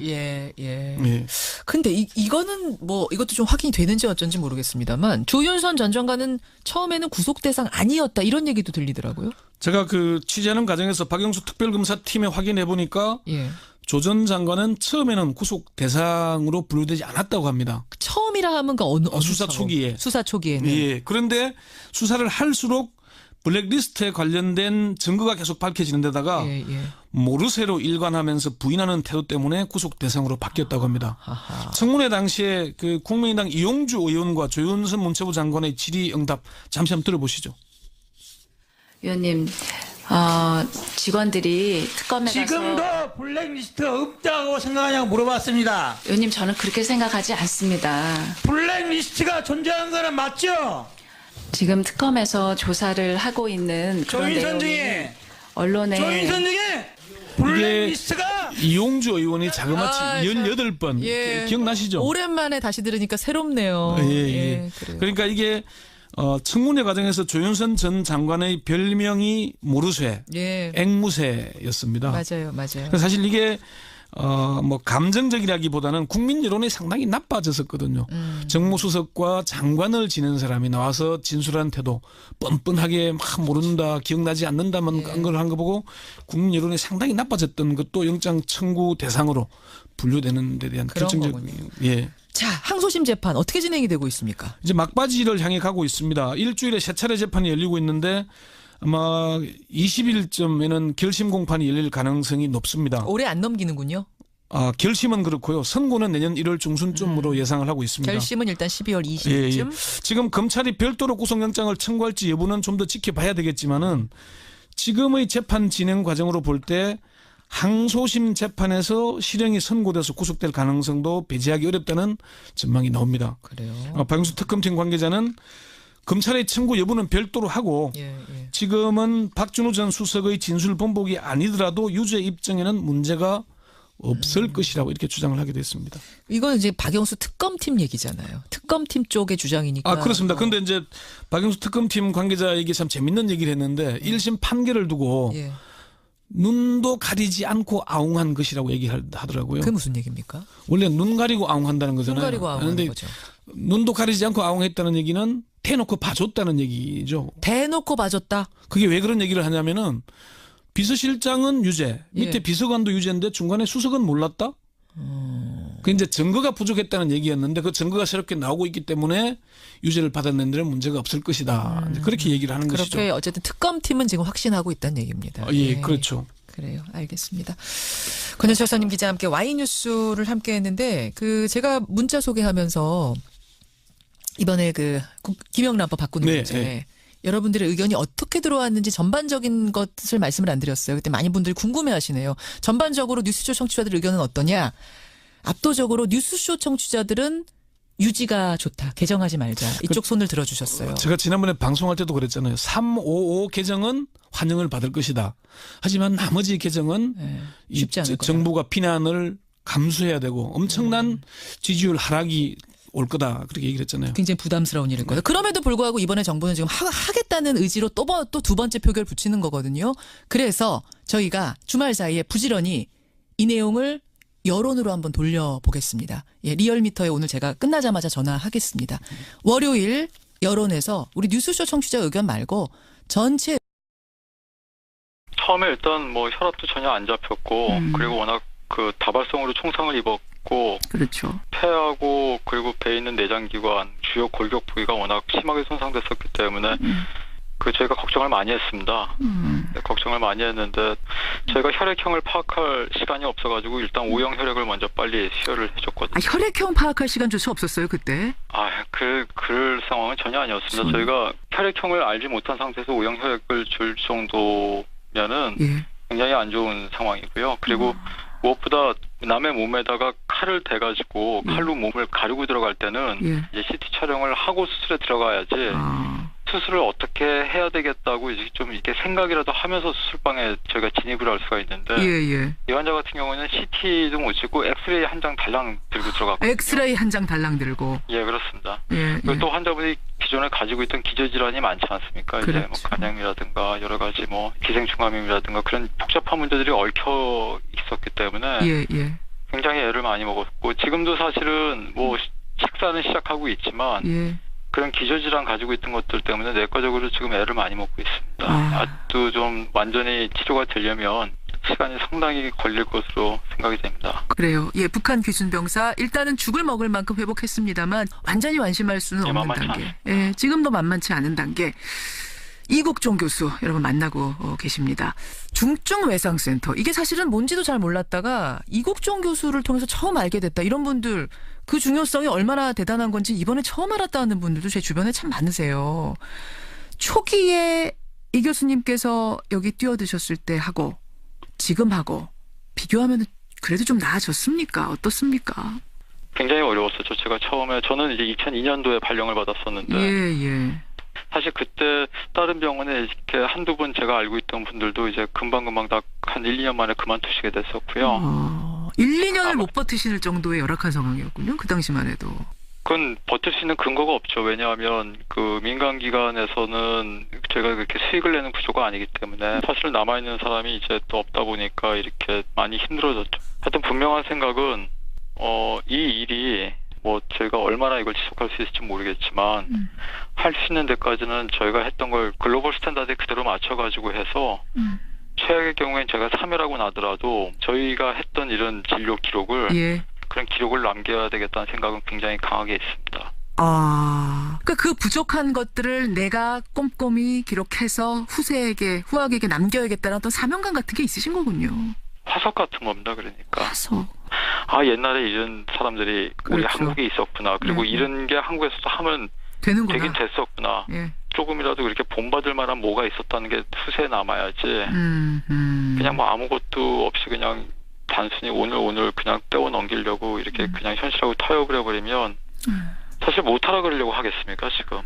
근데 이거는 뭐 이것도 좀 확인이 되는지 어쩐지 모르겠습니다만 조윤선 전 장관은 처음에는 구속 대상 아니었다 이런 얘기도 들리더라고요. 제가 취재하는 과정에서 박영수 특별검사팀에 확인해 보니까 조 전 장관은 처음에는 구속 대상으로 분류되지 않았다고 합니다. 처음이라 하면 어느 수사 초기에. 수사 초기에는. 그런데 수사를 할수록 블랙리스트에 관련된 증거가 계속 밝혀지는 데다가 모르쇠로 일관하면서 부인하는 태도 때문에 구속 대상으로 바뀌었다고 합니다. 청문회 당시에 그 국민의당 이용주 의원과 조윤선 문체부 장관의 질의응답 잠시 한번 들어보시죠. 의원님, 직원들이 특검에 지금도 가서 블랙리스트가 없다고 생각하냐고 물어봤습니다. 의원님, 저는 그렇게 생각하지 않습니다. 블랙리스트가 존재하는 거는 맞죠? 지금 특검에서 조사를 하고 있는 그런 조인선 내용이 중에 언론에 조인선 중에 블랙리스트가 이용주 의원이 자그마치 18번 기억나시죠? 오랜만에 다시 들으니까 새롭네요. 예. 그러니까 이게 청문회 과정에서 조윤선 전 장관의 별명이 모르쇠, 앵무새였습니다. 맞아요. 그래서 사실 이게 뭐 감정적이라기보다는 국민 여론이 상당히 나빠졌었거든요. 정무수석과 장관을 지낸 사람이 나와서 진술한 태도, 뻔뻔하게 막 모른다, 기억나지 않는다만 걸 한 거 보고 국민 여론이 상당히 나빠졌던 것도 영장 청구 대상으로 분류되는 데 대한 결정적인 자, 항소심 재판 어떻게 진행이 되고 있습니까? 이제 막바지를 향해 가고 있습니다. 일주일에 3차례 재판이 열리고 있는데 아마 20일쯤에는 결심 공판이 열릴 가능성이 높습니다. 올해 안 넘기는군요. 결심은 그렇고요. 선고는 내년 1월 중순쯤으로 예상을 하고 있습니다. 결심은 일단 12월 20일쯤. 지금 검찰이 별도로 구속영장을 청구할지 여부는 좀 더 지켜봐야 되겠지만은 지금의 재판 진행 과정으로 볼 때 항소심 재판에서 실형이 선고돼서 구속될 가능성도 배제하기 어렵다는 전망이 나옵니다. 그래요. 박영수 특검팀 관계자는 검찰의 청구 여부는 별도로 하고 지금은 박준호 전 수석의 진술 번복이 아니더라도 유죄 입증에는 문제가 없을 것이라고 이렇게 주장을 하게 됐습니다. 이건 이제 박영수 특검팀 얘기잖아요. 특검팀 쪽의 주장이니까. 그렇습니다. 그런데 이제 박영수 특검팀 관계자에게 참 재밌는 얘기를 했는데 1심 판결을 두고 눈도 가리지 않고 아웅한 것이라고 얘기하더라고요. 그게 무슨 얘기입니까? 원래 눈 가리고 아웅한다는 거잖아요. 눈 가리고 아웅하는 거죠. 눈도 가리지 않고 아웅했다는 얘기는 대놓고 봐줬다는 얘기죠. 대놓고 봐줬다? 그게 왜 그런 얘기를 하냐면은 비서실장은 유죄, 밑에 비서관도 유죄인데 중간에 수석은 몰랐다? 그 이제 증거가 부족했다는 얘기였는데 그 증거가 새롭게 나오고 있기 때문에 유죄를 받아낸 데는 문제가 없을 것이다. 그렇게 얘기를 하는 것이죠. 그렇게 어쨌든 특검팀은 지금 확신하고 있다는 얘기입니다. 그렇죠. 그래요. 알겠습니다. 권현철 선임 기자와 함께 와이뉴스를 함께 했는데 제가 문자 소개하면서 이번에 김영란법 바꾸는 문제 여러분들의 의견이 어떻게 들어왔는지 전반적인 것을 말씀을 안 드렸어요. 그때 많은 분들이 궁금해하시네요. 전반적으로 뉴스쇼 청취자들 의견은 어떠냐? 압도적으로 뉴스쇼 청취자들은 유지가 좋다. 개정하지 말자. 이쪽 손을 들어주셨어요. 제가 지난번에 방송할 때도 그랬잖아요. 355 개정은 환영을 받을 것이다. 하지만 나머지 개정은 쉽지 않을 거다. 정부가 비난을 감수해야 되고 엄청난 지지율 하락이 올 거다. 그렇게 얘기를 했잖아요. 굉장히 부담스러운 일일 거예요. 그럼에도 불구하고 이번에 정부는 지금 하겠다는 의지로 또 두 번째 표결 붙이는 거거든요. 그래서 저희가 주말 사이에 부지런히 이 내용을 여론으로 한번 돌려보겠습니다. 리얼미터에 오늘 제가 끝나자마자 전화하겠습니다. 월요일 여론에서 우리 뉴스쇼 청취자 의견 말고 전체 처음에 일단 혈압도 전혀 안 잡혔고 그리고 워낙 다발성으로 총상을 입었고 그렇죠. 폐하고 그리고 배에 있는 내장기관 주요 골격 부위가 워낙 심하게 손상됐었기 때문에 저희가 걱정을 많이 했습니다. 걱정을 많이 했는데 저희가 혈액형을 파악할 시간이 없어가지고 일단 O형 혈액을 먼저 빨리 수혈을 해줬거든요. 혈액형 파악할 시간조차 없었어요 그때? 그럴 상황은 전혀 아니었습니다. 저희가 혈액형을 알지 못한 상태에서 O형 혈액을 줄 정도면은 굉장히 안 좋은 상황이고요. 그리고 무엇보다 남의 몸에다가 칼을 대가지고 칼로 몸을 가르고 들어갈 때는 이제 CT 촬영을 하고 수술에 들어가야지 수술을 어떻게 해야 되겠다고 이제 좀 이렇게 생각이라도 하면서 수술방에 저희가 진입을 할 수가 있는데 이 환자 같은 경우는 CT도 못 찍고 엑스레이 한 장 달랑 들고 들어갔거든요. 엑스레이 한 장 달랑 들고. 그렇습니다. 그리고 또 환자분이 기존에 가지고 있던 기저질환이 많지 않습니까? 그렇죠. 이제 간염이라든가 여러 가지 기생충감염이라든가 그런 복잡한 문제들이 얽혀 있었기 때문에 굉장히 애를 많이 먹었고 지금도 사실은 식사는 시작하고 있지만 그런 기저질환 가지고 있던 것들 때문에 내과적으로 지금 애를 많이 먹고 있습니다. 아직도 좀 완전히 치료가 되려면 시간이 상당히 걸릴 것으로 생각이 됩니다. 그래요. 북한 귀순병사 일단은 죽을 먹을 만큼 회복했습니다만 완전히 완심할 수는 없는 단계. 지금도 만만치 않은 단계. 이국종 교수 여러분 만나고 계십니다. 중증외상센터. 이게 사실은 뭔지도 잘 몰랐다가 이국종 교수를 통해서 처음 알게 됐다. 이런 분들 그 중요성이 얼마나 대단한 건지 이번에 처음 알았다는 분들도 제 주변에 참 많으세요. 초기에 이 교수님께서 여기 뛰어드셨을 때 하고 지금하고 비교하면 그래도 좀 나아졌습니까? 어떻습니까? 굉장히 어려웠었죠. 제가 처음에 저는 이제 2002년도에 발령을 받았었는데 예. 사실 그때 다른 병원에 이렇게 한두 분 제가 알고 있던 분들도 이제 금방금방 다 한 1, 2년 만에 그만두시게 됐었고요. 1, 2년을 못 버티실 정도의 열악한 상황이었군요. 그 당시만 해도. 그건 버틸 수 있는 근거가 없죠. 왜냐하면 그 민간기관에서는 제가 그렇게 수익을 내는 구조가 아니기 때문에 사실 남아있는 사람이 이제 또 없다 보니까 이렇게 많이 힘들어졌죠. 하여튼 분명한 생각은 이 일이 뭐 저희가 얼마나 이걸 지속할 수 있을지 모르겠지만 할 수 있는 데까지는 저희가 했던 걸 글로벌 스탠다드에 그대로 맞춰가지고 해서 최악의 경우엔 제가 사멸하고 나더라도 저희가 했던 이런 진료 기록을 그런 기록을 남겨야 되겠다는 생각은 굉장히 강하게 있습니다. 그러니까 그 부족한 것들을 내가 꼼꼼히 기록해서 후학에게 남겨야겠다는 어떤 사명감 같은 게 있으신 거군요. 화석 같은 겁니다. 그러니까. 화석. 옛날에 이런 사람들이 우리 한국에 있었구나. 그리고 이런 게 한국에서도 하면 되는구나. 되긴 됐었구나. 조금이라도 그렇게 본받을 만한 뭐가 있었다는 게 후세에 남아야지. 그냥 뭐 아무것도 없이 그냥 단순히 오늘 그냥 떼어 넘기려고 이렇게 그냥 현실하고 타협을 해버리면 사실 못하라 그러려고 하겠습니까 지금.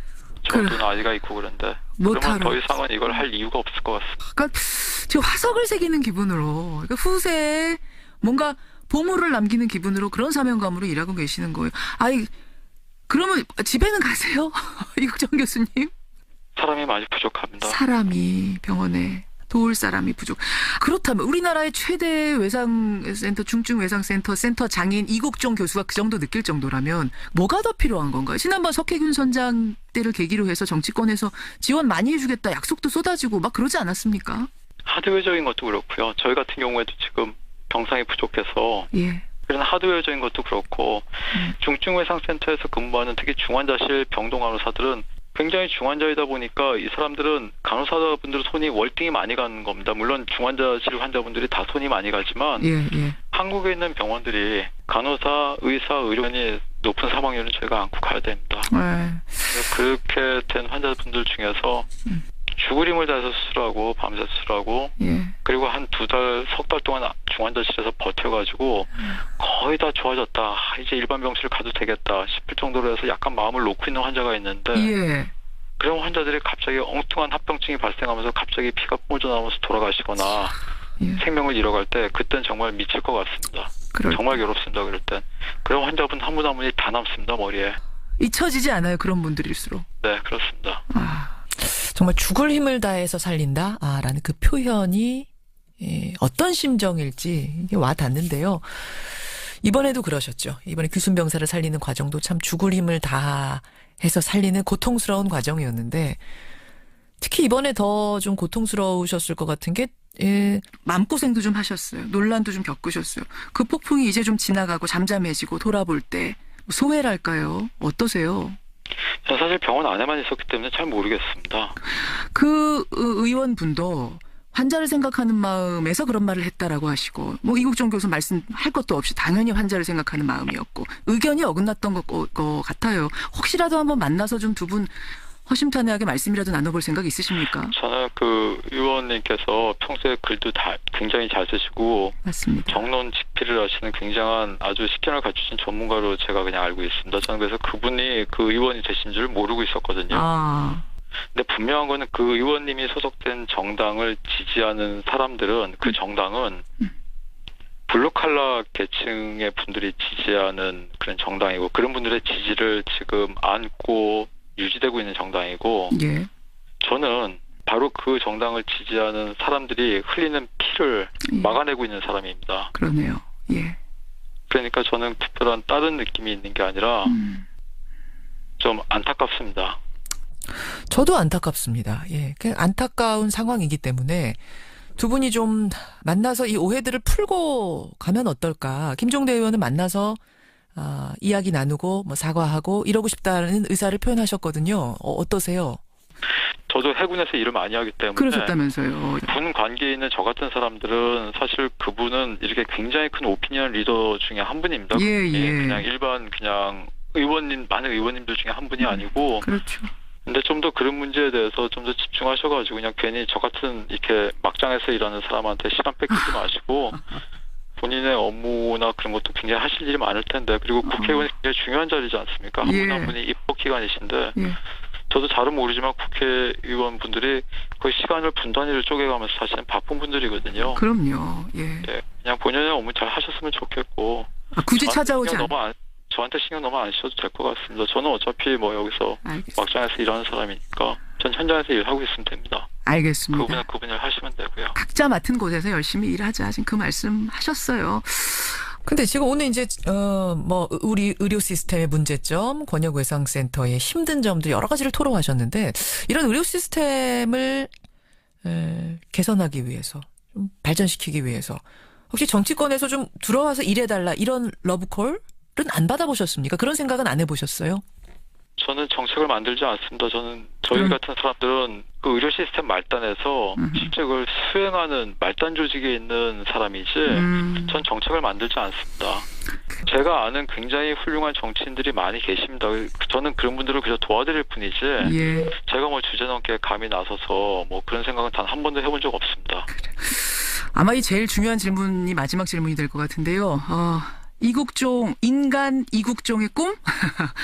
저도 아이가 있고 그런데. 그러면 더 이상은 이걸 할 이유가 없을 것 같습니다. 그러니까 지금 화석을 새기는 기분으로 그러니까 후세에 뭔가 보물을 남기는 기분으로 그런 사명감으로 일하고 계시는 거예요. 그러면 집에는 가세요? 이국종 교수님? 사람이 많이 부족합니다. 사람이 병원에 도울 사람이 부족. 그렇다면 우리나라의 최대 외상센터, 중증외상센터 센터 장인 이국종 교수가 그 정도 느낄 정도라면 뭐가 더 필요한 건가요? 지난번 석혜균 선장 때를 계기로 해서 정치권에서 지원 많이 해주겠다 약속도 쏟아지고 막 그러지 않았습니까? 하드웨어적인 것도 그렇고요. 저희 같은 경우에도 지금 병상이 부족해서 그런 하드웨어적인 것도 그렇고 중증외상센터에서 근무하는 특히 중환자실 병동 간호사들은 굉장히 중환자이다 보니까 이 사람들은 간호사분들 손이 월등히 많이 가는 겁니다. 물론 중환자실 환자분들이 다 손이 많이 가지만 한국에 있는 병원들이 간호사, 의사, 의료인이 높은 사망률은 저희가 안고 가야 됩니다. 그렇게 된 환자분들 중에서 죽을 힘을 다해서 수술하고 밤새 수술하고 그리고 한 2달, 석 달 동안 중환자실에서 버텨가지고 거의 다 좋아졌다. 이제 일반 병실 가도 되겠다 싶을 정도로 해서 약간 마음을 놓고 있는 환자가 있는데 그런 환자들이 갑자기 엉뚱한 합병증이 발생하면서 갑자기 피가 뿜어져 나오면서 돌아가시거나 생명을 잃어갈 때 그땐 정말 미칠 것 같습니다. 정말 괴롭습니다. 그럴 땐. 그런 환자분 한 분 한 분이 다 남습니다. 머리에. 잊혀지지 않아요. 그런 분들일수록. 네. 그렇습니다. 정말 죽을 힘을 다해서 살린다? 라는 그 표현이 어떤 심정일지 이게 와 닿는데요. 이번에도 그러셨죠. 이번에 규순병사를 살리는 과정도 참 죽을 힘을 다해서 살리는 고통스러운 과정이었는데 특히 이번에 더 좀 고통스러우셨을 것 같은 게 마음고생도 좀 하셨어요. 논란도 좀 겪으셨어요. 그 폭풍이 이제 좀 지나가고 잠잠해지고 돌아볼 때 소외랄까요? 어떠세요? 저는 사실 병원 안에만 있었기 때문에 잘 모르겠습니다. 그 의원분도 환자를 생각하는 마음에서 그런 말을 했다라고 하시고 뭐 이국종 교수 말씀할 것도 없이 당연히 환자를 생각하는 마음이었고 의견이 어긋났던 것 같아요. 혹시라도 한번 만나서 좀 두 분 허심탄회하게 말씀이라도 나눠볼 생각 있으십니까? 저는 그 의원님께서 평소에 글도 다 굉장히 잘 쓰시고 맞습니다. 정론 집필을 하시는 굉장한 아주 식견을 갖추신 전문가로 제가 그냥 알고 있습니다. 저는 그래서 그분이 그 의원이 되신 줄 모르고 있었거든요. 근데 분명한 거는 그 의원님이 소속된 정당을 지지하는 사람들은 그 정당은 블루칼라 계층의 분들이 지지하는 그런 정당이고 그런 분들의 지지를 지금 안고 유지되고 있는 정당이고 저는 바로 그 정당을 지지하는 사람들이 흘리는 피를 막아내고 있는 사람입니다. 그러네요. 그러니까 저는 특별한 다른 느낌이 있는 게 아니라 좀 안타깝습니다. 저도 안타깝습니다. 그냥 안타까운 상황이기 때문에 두 분이 좀 만나서 이 오해들을 풀고 가면 어떨까. 김종대 의원은 만나서 이야기 나누고 뭐 사과하고 이러고 싶다는 의사를 표현하셨거든요. 어떠세요? 저도 해군에서 일을 많이 하기 때문에 그러셨다면서요. 군 관계에 있는 저 같은 사람들은 사실 그분은 이렇게 굉장히 큰 오피니언 리더 중에 한 분입니다. 예. 그냥 일반 그냥 많은 의원님들 중에 한 분이 아니고. 그렇죠. 근데 좀 더 그런 문제에 대해서 좀 더 집중하셔가지고 그냥 괜히 저 같은 이렇게 막장에서 일하는 사람한테 시간 뺏기지 마시고 본인의 업무나 그런 것도 굉장히 하실 일이 많을 텐데 그리고 국회의원이 굉장히 중요한 자리지 않습니까? 한 분 한 분이 입법기관이신데 저도 잘은 모르지만 국회의원분들이 거의 시간을 분 단위로 쪼개가면서 사실은 바쁜 분들이거든요. 그럼요. 예. 네, 그냥 본연의 업무 잘 하셨으면 좋겠고 굳이 찾아오지 저한테 신경 너무 안 쓰셔도 될 것 같습니다. 저는 어차피 뭐 여기서 막장에서 일하는 사람이니까 전 현장에서 일하고 있으면 됩니다. 알겠습니다. 그분은 그분을 하시면 되고요. 각자 맡은 곳에서 열심히 일하자. 지금 그 말씀 하셨어요. 근데 지금 오늘 이제 뭐 우리 의료 시스템의 문제점, 권역외상센터의 힘든 점들 여러 가지를 토로하셨는데 이런 의료 시스템을 개선하기 위해서, 좀 발전시키기 위해서 혹시 정치권에서 좀 들어와서 일해달라 이런 러브콜은 안 받아보셨습니까? 그런 생각은 안 해보셨어요? 저는 정책을 만들지 않습니다. 저희 같은 사람들은 그 의료 시스템 말단에서 실제 그걸 수행하는 말단 조직에 있는 사람이지 전 정책을 만들지 않습니다. 제가 아는 굉장히 훌륭한 정치인들이 많이 계십니다. 저는 그런 분들을 그저 도와드릴 뿐이지 제가 뭐 주제넘게 감히 나서서 뭐 그런 생각은 단 한 번도 해본 적 없습니다. 그래. 아마 이 제일 중요한 질문이 마지막 질문이 될 것 같은데요. 이국종, 인간 이국종의 꿈?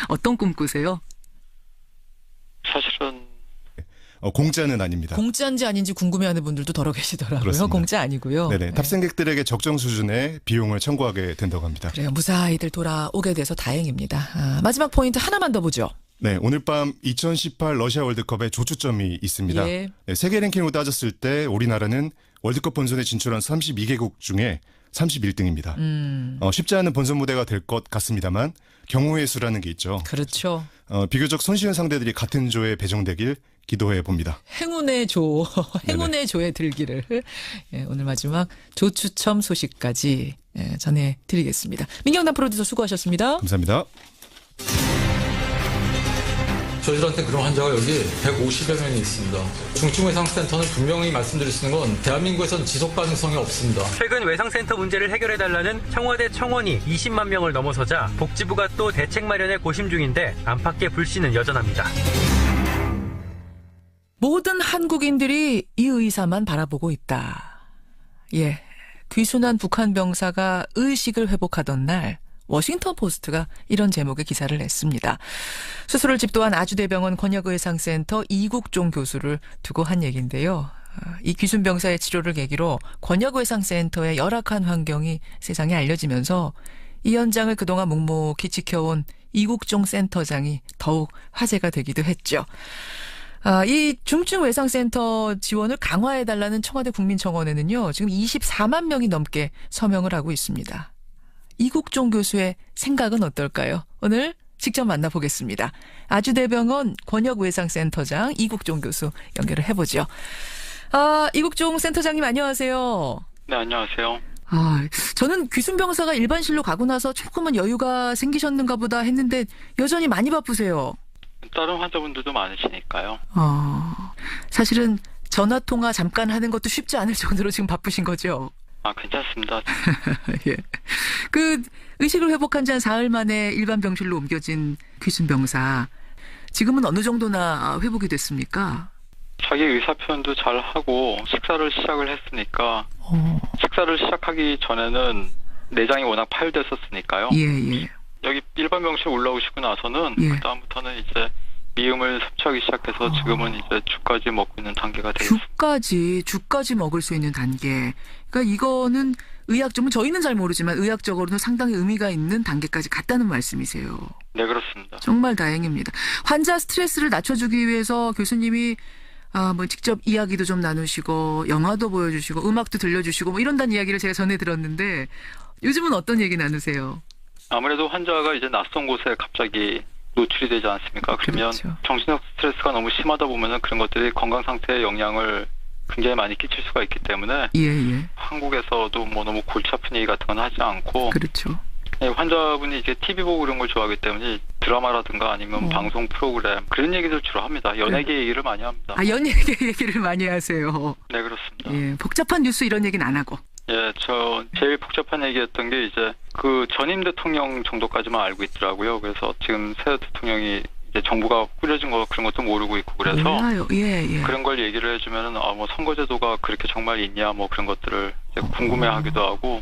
어떤 꿈 꾸세요? 사실은 공짜는 아닙니다. 공짜인지 아닌지 궁금해하는 분들도 더러 계시더라고요. 그렇습니다. 공짜 아니고요. 네네. 탑승객들에게 적정 수준의 비용을 청구하게 된다고 합니다. 그래요. 무사히들 돌아오게 돼서 다행입니다. 마지막 포인트 하나만 더 보죠. 네, 오늘 밤 2018 러시아 월드컵에 조추점이 있습니다. 네, 세계 랭킹으로 따졌을 때 우리나라는 월드컵 본선에 진출한 32개국 중에 31등입니다. 쉽지 않은 본선 무대가 될 것 같습니다만 경우의 수라는 게 있죠. 그렇죠. 비교적 손쉬운 상대들이 같은 조에 배정되길 기도해 봅니다. 행운의 조, 행운의 조에 들기를 오늘 마지막 조추첨 소식까지 전해드리겠습니다. 민경남 프로듀서 수고하셨습니다. 감사합니다. 저희들한테 그런 환자가 여기 150여 명이 있습니다. 중증외상센터는 분명히 말씀드릴 수 있는 건 대한민국에서는 지속 가능성이 없습니다. 최근 외상센터 문제를 해결해달라는 청와대 청원이 20만 명을 넘어서자 복지부가 또 대책 마련에 고심 중인데 안팎의 불씨는 여전합니다. 모든 한국인들이 이 의사만 바라보고 있다. 귀순한 북한 병사가 의식을 회복하던 날 워싱턴 포스트가 이런 제목의 기사를 냈습니다. 수술을 집도한 아주대병원 권역의상센터 이국종 교수를 두고 한 얘기인데요. 이 귀순병사의 치료를 계기로 권역의상센터의 열악한 환경이 세상에 알려지면서 이 현장을 그동안 묵묵히 지켜온 이국종 센터장이 더욱 화제가 되기도 했죠. 이 중증외상센터 지원을 강화해달라는 청와대 국민청원에는요, 지금 24만 명이 넘게 서명을 하고 있습니다. 이국종 교수의 생각은 어떨까요? 오늘 직접 만나보겠습니다. 아주대병원 권역외상센터장 이국종 교수 연결을 해보죠. 이국종 센터장님 안녕하세요. 네, 안녕하세요. 저는 귀순병사가 일반실로 가고 나서 조금은 여유가 생기셨는가 보다 했는데 여전히 많이 바쁘세요. 다른 환자분들도 많으시니까요. 사실은 전화통화 잠깐 하는 것도 쉽지 않을 정도로 지금 바쁘신 거죠? 괜찮습니다. 그 의식을 회복한 지 한 사흘 만에 일반 병실로 옮겨진 귀순병사. 지금은 어느 정도나 회복이 됐습니까? 자기 의사 표현도 잘 하고 식사를 시작을 했으니까 식사를 시작하기 전에는 내장이 워낙 파열됐었으니까요. 여기 일반 병실 올라오시고 나서는 그다음부터는 이제 미음을 섭취하기 시작해서 지금은 이제 죽까지 먹고 있는 단계가 되겠습니다. 죽까지 먹을 수 있는 단계. 그러니까 이거는 의학적으로 저희는 잘 모르지만 의학적으로는 상당히 의미가 있는 단계까지 갔다는 말씀이세요. 네, 그렇습니다. 정말 다행입니다. 환자 스트레스를 낮춰주기 위해서 교수님이 뭐 직접 이야기도 좀 나누시고 영화도 보여주시고 음악도 들려주시고 뭐 이런다는 이야기를 제가 전해 들었는데 요즘은 어떤 얘기 나누세요? 아무래도 환자가 이제 낯선 곳에 갑자기 노출이 되지 않습니까? 그러면 정신적 스트레스가 너무 심하다 보면은 그런 것들이 건강 상태에 영향을 굉장히 많이 끼칠 수가 있기 때문에 한국에서도 뭐 너무 골치 아픈 얘기 같은 건 하지 않고 네, 환자분이 이게 TV 보고 그런 걸 좋아하기 때문에 드라마라든가 아니면 방송 프로그램 그런 얘기들 주로 합니다. 연예계 얘기를 많이 합니다. 아, 연예계 얘기를 많이 하세요. 네, 그렇습니다. 예, 복잡한 뉴스 이런 얘기는 안 하고. 예, 저 제일 복잡한 얘기였던 게 이제 그 전임 대통령 정도까지만 알고 있더라고요. 그래서 지금 새 대통령이 이제 정부가 꾸려진 거 그런 것도 모르고 있고 그래서 몰라요. 예, 예. 그런 걸 얘기를 해주면은 뭐 선거제도가 그렇게 정말 있냐 뭐 그런 것들을 이제 궁금해하기도 하고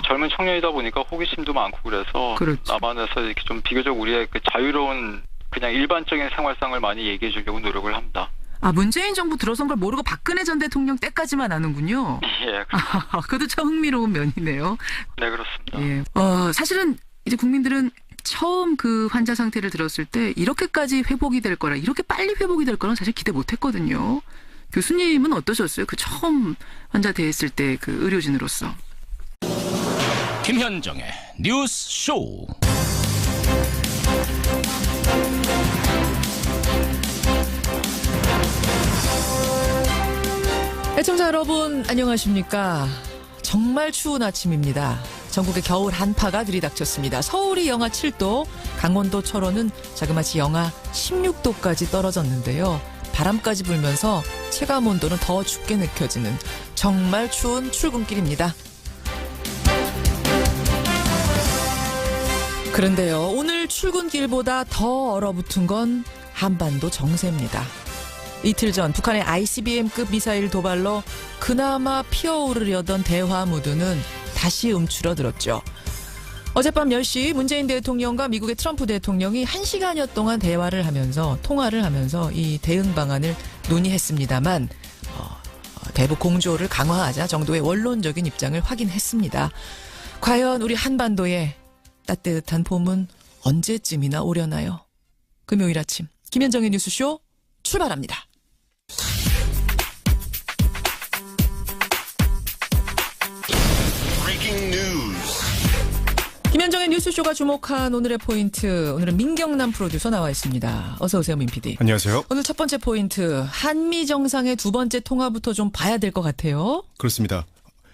젊은 청년이다 보니까 호기심도 많고 그래서 그렇죠. 남한에서 이렇게 좀 비교적 우리의 그 자유로운 그냥 일반적인 생활상을 많이 얘기해 주려고 노력을 합니다. 아, 문재인 정부 들어선 걸 모르고 박근혜 전 대통령 때까지만 아는군요. 예. 그것도 참 흥미로운 면이네요. 네, 그렇습니다. 예. 사실은 이제 국민들은 처음 그 환자 상태를 들었을 때 이렇게까지 회복이 될 거라, 이렇게 빨리 회복이 될 거는 사실 기대 못 했거든요. 교수님은 어떠셨어요? 그 처음 환자 대했을 때 그 의료진으로서. 김현정의 뉴스 쇼. 애청자 여러분 안녕하십니까? 정말 추운 아침입니다. 전국에 겨울 한파가 들이닥쳤습니다. 서울이 영하 7도, 강원도 철원은 자그마치 영하 16도까지 떨어졌는데요. 바람까지 불면서 체감 온도는 더 춥게 느껴지는 정말 추운 출근길입니다. 그런데요, 오늘 출근길보다 더 얼어붙은 건 한반도 정세입니다. 이틀 전 북한의 ICBM급 미사일 도발로 그나마 피어오르려던 대화무드는 다시 움츠러들었죠. 어젯밤 10시 문재인 대통령과 미국의 트럼프 대통령이 1시간여 동안 통화를 하면서 이 대응 방안을 논의했습니다만 대북 공조를 강화하자 정도의 원론적인 입장을 확인했습니다. 과연 우리 한반도에 따뜻한 봄은 언제쯤이나 오려나요? 금요일 아침 김현정의 뉴스쇼 출발합니다. 김현정의 뉴스쇼가 주목한 오늘의 포인트, 오늘은 민경남 프로듀서 나와 있습니다. 어서 오세요, 민 PD. 안녕하세요. 오늘 첫 번째 포인트, 한미 정상의 두 번째 통화부터 좀 봐야 될 것 같아요. 그렇습니다.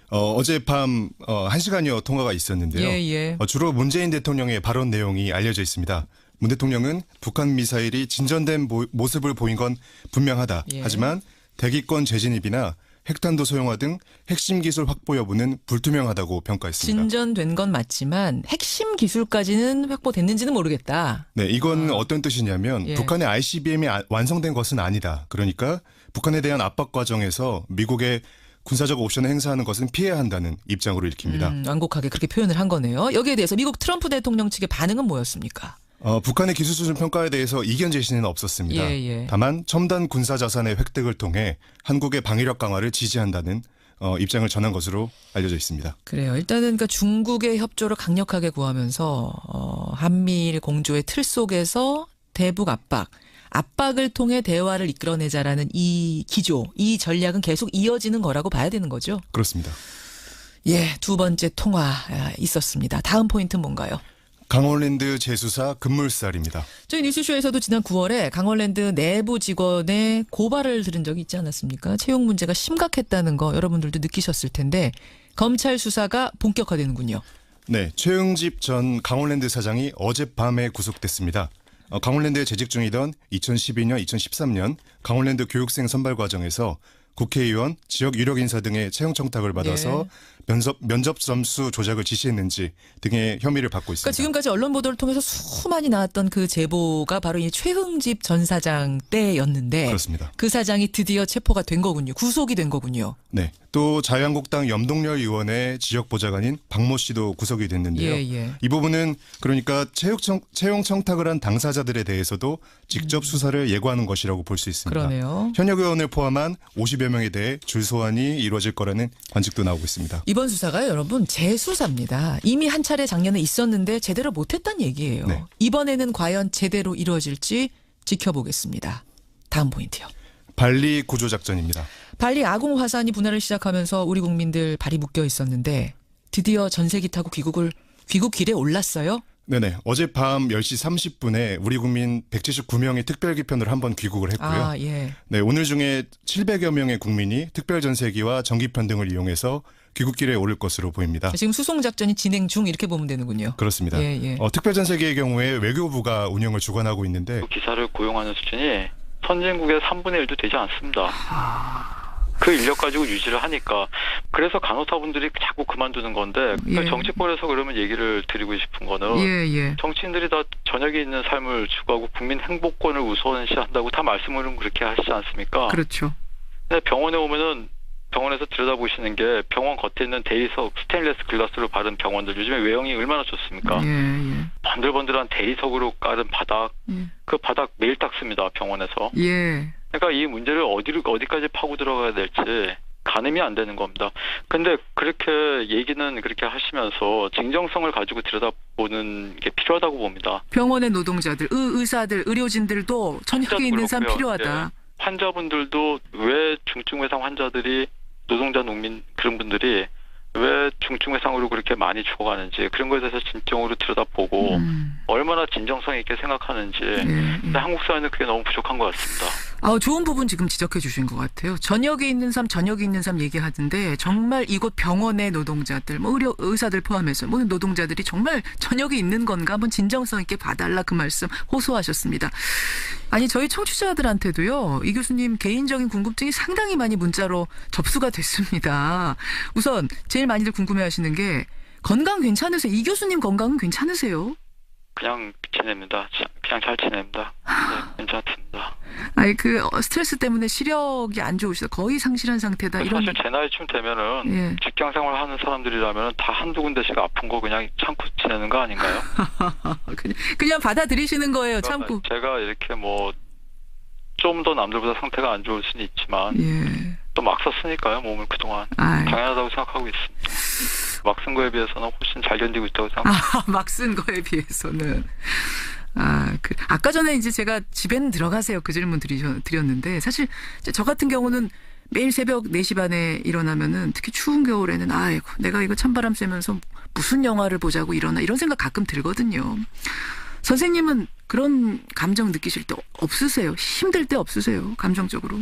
어젯밤 1시간여 통화가 있었는데요. 예. 주로 문재인 대통령의 발언 내용이 알려져 있습니다. 문 대통령은 북한 미사일이 진전된 모습을 보인 건 분명하다. 예. 하지만 대기권 재진입이나 핵탄두 소형화 등 핵심 기술 확보 여부는 불투명하다고 평가했습니다. 진전된 건 맞지만 핵심 기술까지는 확보됐는지는 모르겠다. 네, 이건 어떤 뜻이냐면 북한의 ICBM이 완성된 것은 아니다. 그러니까 북한에 대한 압박 과정에서 미국의 군사적 옵션을 행사하는 것은 피해야 한다는 입장으로 읽힙니다. 완곡하게 그렇게 표현을 한 거네요. 여기에 대해서 미국 트럼프 대통령 측의 반응은 뭐였습니까? 북한의 기술 수준 평가에 대해서 이견 제시는 없었습니다. 다만 첨단 군사 자산의 획득을 통해 한국의 방위력 강화를 지지한다는 입장을 전한 것으로 알려져 있습니다. 그래요. 일단은 그러니까 중국의 협조를 강력하게 구하면서 한미일 공조의 틀 속에서 대북 압박을 통해 대화를 이끌어내자라는 이 기조, 이 전략은 계속 이어지는 거라고 봐야 되는 거죠? 그렇습니다. 예, 두 번째 통화 있었습니다. 다음 포인트는 뭔가요? 강원랜드 재수사 급물살입니다. 저희 뉴스쇼에서도 지난 9월에 강원랜드 내부 직원의 고발을 들은 적이 있지 않았습니까? 채용 문제가 심각했다는 거 여러분들도 느끼셨을 텐데 검찰 수사가 본격화되는군요. 네, 최응집 전 강원랜드 사장이 어젯밤에 구속됐습니다. 강원랜드에 재직 중이던 2012년, 2013년 강원랜드 교육생 선발 과정에서 국회의원, 지역 유력 인사 등의 채용 청탁을 받아서 면접 점수 조작을 지시했는지 등의 혐의를 받고 있습니다. 그러니까 지금까지 언론 보도를 통해서 수많이 나왔던 그 제보가 바로 이 최흥집 전 사장 때였는데 그렇습니다. 그 사장이 드디어 체포가 된 거군요. 구속이 된 거군요. 네. 또 자유한국당 염동열 의원의 지역 보좌관인 박모 씨도 구속이 됐는데요. 이 부분은 그러니까 채용 청탁을 한 당사자들에 대해서도 직접 수사를 예고하는 것이라고 볼 수 있습니다. 그러네요. 현역 의원을 포함한 50여 명에 대해 줄소환이 이루어질 거라는 관측도 나오고 있습니다. 이번 수사가 여러분 재수사입니다. 이미 한 차례 작년에 있었는데 제대로 못했다는 얘기예요. 네. 이번에는 과연 제대로 이루어질지 지켜보겠습니다. 다음 포인트요. 발리 구조작전입니다. 발리 아공 화산이 분할을 시작하면서 우리 국민들 발이 묶여 있었는데 드디어 전세기 타고 귀국 길에 올랐어요? 네네. 어젯밤 10시 30분에 우리 국민 179명이 특별기편으로 한 번 귀국을 했고요. 예. 네, 오늘 중에 700여 명의 국민이 특별전세기와 정기편 등을 이용해서 귀국길에 오를 것으로 보입니다. 지금 수송작전이 진행 중 이렇게 보면 되는군요. 그렇습니다. 예. 특별전세기의 경우에 외교부가 운영을 주관하고 있는데 기사를 고용하는 수준이 선진국의 3분의 1도 되지 않습니다. 그 인력 가지고 유지를 하니까 그래서 간호사분들이 자꾸 그만두는 건데 정치권에서 그러면 얘기를 드리고 싶은 거는 정치인들이 다 저녁에 있는 삶을 추구하고 국민 행복권을 우선시한다고 다 말씀을 그렇게 하시지 않습니까? 그렇죠. 근데 병원에 오면은 병원에서 들여다보시는 게 병원 겉에 있는 대리석 스테인리스 글라스로 바른 병원들 요즘에 외형이 얼마나 좋습니까? 번들번들한 대리석으로 깔은 바닥 그 바닥 매일 닦습니다 병원에서. 그러니까 이 문제를 어디까지 파고 들어가야 될지 가늠이 안 되는 겁니다. 근데 그렇게 얘기는 그렇게 하시면서 진정성을 가지고 들여다보는 게 필요하다고 봅니다. 병원의 노동자들, 의사들, 의료진들도 저녁에 있는 사람 필요하다. 환자분들도 왜 중증외상 환자들이 노동자, 농민 그런 분들이 왜 중증외상으로 그렇게 많이 죽어가는지 그런 것에 대해서 진정으로 들여다보고 얼마나 진정성 있게 생각하는지 근데 한국 사회는 그게 너무 부족한 것 같습니다. 좋은 부분 지금 지적해 주신 것 같아요. 저녁에 있는 삶 얘기하던데 정말 이곳 병원의 노동자들, 의사들 포함해서 모든 노동자들이 정말 저녁에 있는 건가 한번 진정성 있게 봐달라 그 말씀 호소하셨습니다. 아니 저희 청취자들한테도요. 이 교수님 개인적인 궁금증이 상당히 많이 문자로 접수가 됐습니다. 우선 제일 많이들 궁금해하시는 게 건강 괜찮으세요? 이 교수님 건강은 괜찮으세요? 그냥 지냅니다. 그냥 잘 지냅니다. 괜찮습니다. 스트레스 때문에 시력이 안 좋으시다. 거의 상실한 상태다. 사실 제 나이쯤 되면은 직장 생활하는 사람들이라면 다 한두 군데씩 아픈 거 그냥 참고 지내는 거 아닌가요? 그냥 받아들이시는 거예요. 참고. 제가 이렇게 좀 더 남들보다 상태가 안 좋을 수는 있지만 또 막 썼으니까요. 몸을 그동안 당연하다고 생각하고 있습니다. 막 쓴 거에 비해서는 훨씬 잘 견디고 있다고 생각합니다. 막 쓴 거에 비해서는. 아까 전에 이제 제가 집에는 들어가세요. 그 질문 드렸는데 사실 저 같은 경우는 매일 새벽 4시 반에 일어나면은 특히 추운 겨울에는 아이고 내가 이거 찬바람 쐬면서 무슨 영화를 보자고 일어나 이런 생각 가끔 들거든요. 선생님은 그런 감정 느끼실 때 없으세요? 힘들 때 없으세요? 감정적으로?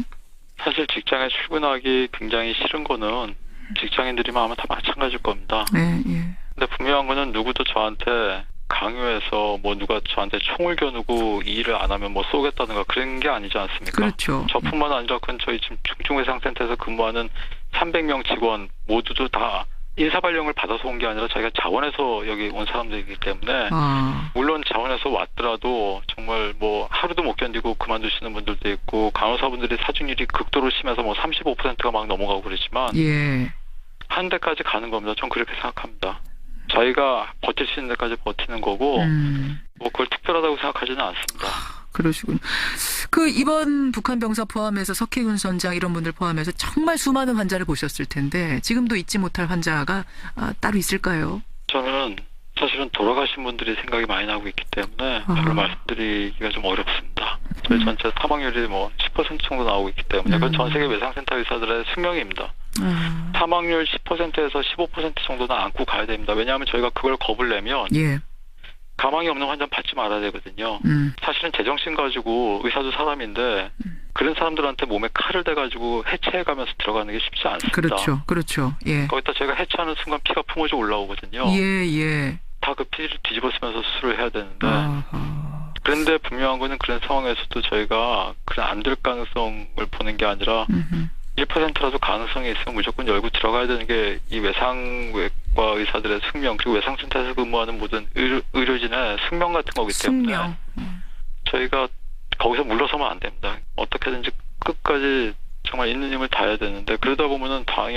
사실 직장에 출근하기 굉장히 싫은 거는 직장인들이면 아마 다 마찬가지일 겁니다. 근데 분명한 거는 누구도 저한테 강요해서 누가 저한테 총을 겨누고 이 일을 안 하면 쏘겠다든가 그런 게 아니지 않습니까? 그렇죠. 저뿐만 아니라 저희 지금 중증외상센터에서 근무하는 300명 직원 모두도 다 인사발령을 받아서 온 게 아니라 자기가 자원해서 여기 온 사람들이기 때문에 물론 자원해서 왔더라도 정말 하루도 못 견디고 그만두시는 분들도 있고 간호사분들이 사중률이 극도로 심해서 35%가 막 넘어가고 그러지만 한 데까지 가는 겁니다. 전 그렇게 생각합니다. 자기가 버틸 수 있는 데까지 버티는 거고 그걸 특별하다고 생각하지는 않습니다. 그러시군요. 이번 북한 병사 포함해서 석혜균 선장 이런 분들 포함해서 정말 수많은 환자를 보셨을 텐데 지금도 잊지 못할 환자가 따로 있을까요? 저는 사실은 돌아가신 분들이 생각이 많이 나고 있기 때문에 별로 말씀드리기가 좀 어렵습니다. 저희 전체 사망률이 10% 정도 나오고 있기 때문에 그건 전 세계 외상센터 의사들의 숙명입니다. 사망률 10%에서 15% 정도는 안고 가야 됩니다. 왜냐하면 저희가 그걸 겁을 내면 가망이 없는 환자는 받지 말아야 되거든요. 사실은 제정신 가지고 의사도 사람인데 그런 사람들한테 몸에 칼을 대가지고 해체해가면서 들어가는 게 쉽지 않습니다. 그렇죠. 거기다 제가 해체하는 순간 피가 품어져 올라오거든요. 다 그 피를 뒤집어 쓰면서 수술을 해야 되는데 그런데 분명한 거는 그런 상황에서도 저희가 그런 안 될 가능성을 보는 게 아니라 1%라도 가능성이 있으면 무조건 열고 들어가야 되는 게 이 외상외과 의사들의 숙명 그리고 외상센터에서 근무하는 모든 의료진의 숙명 같은 거기 때문에 저희가 거기서 물러서면 안 됩니다. 어떻게든지 끝까지 정말 있는 힘을 다해야 되는데 그러다 보면은 당연히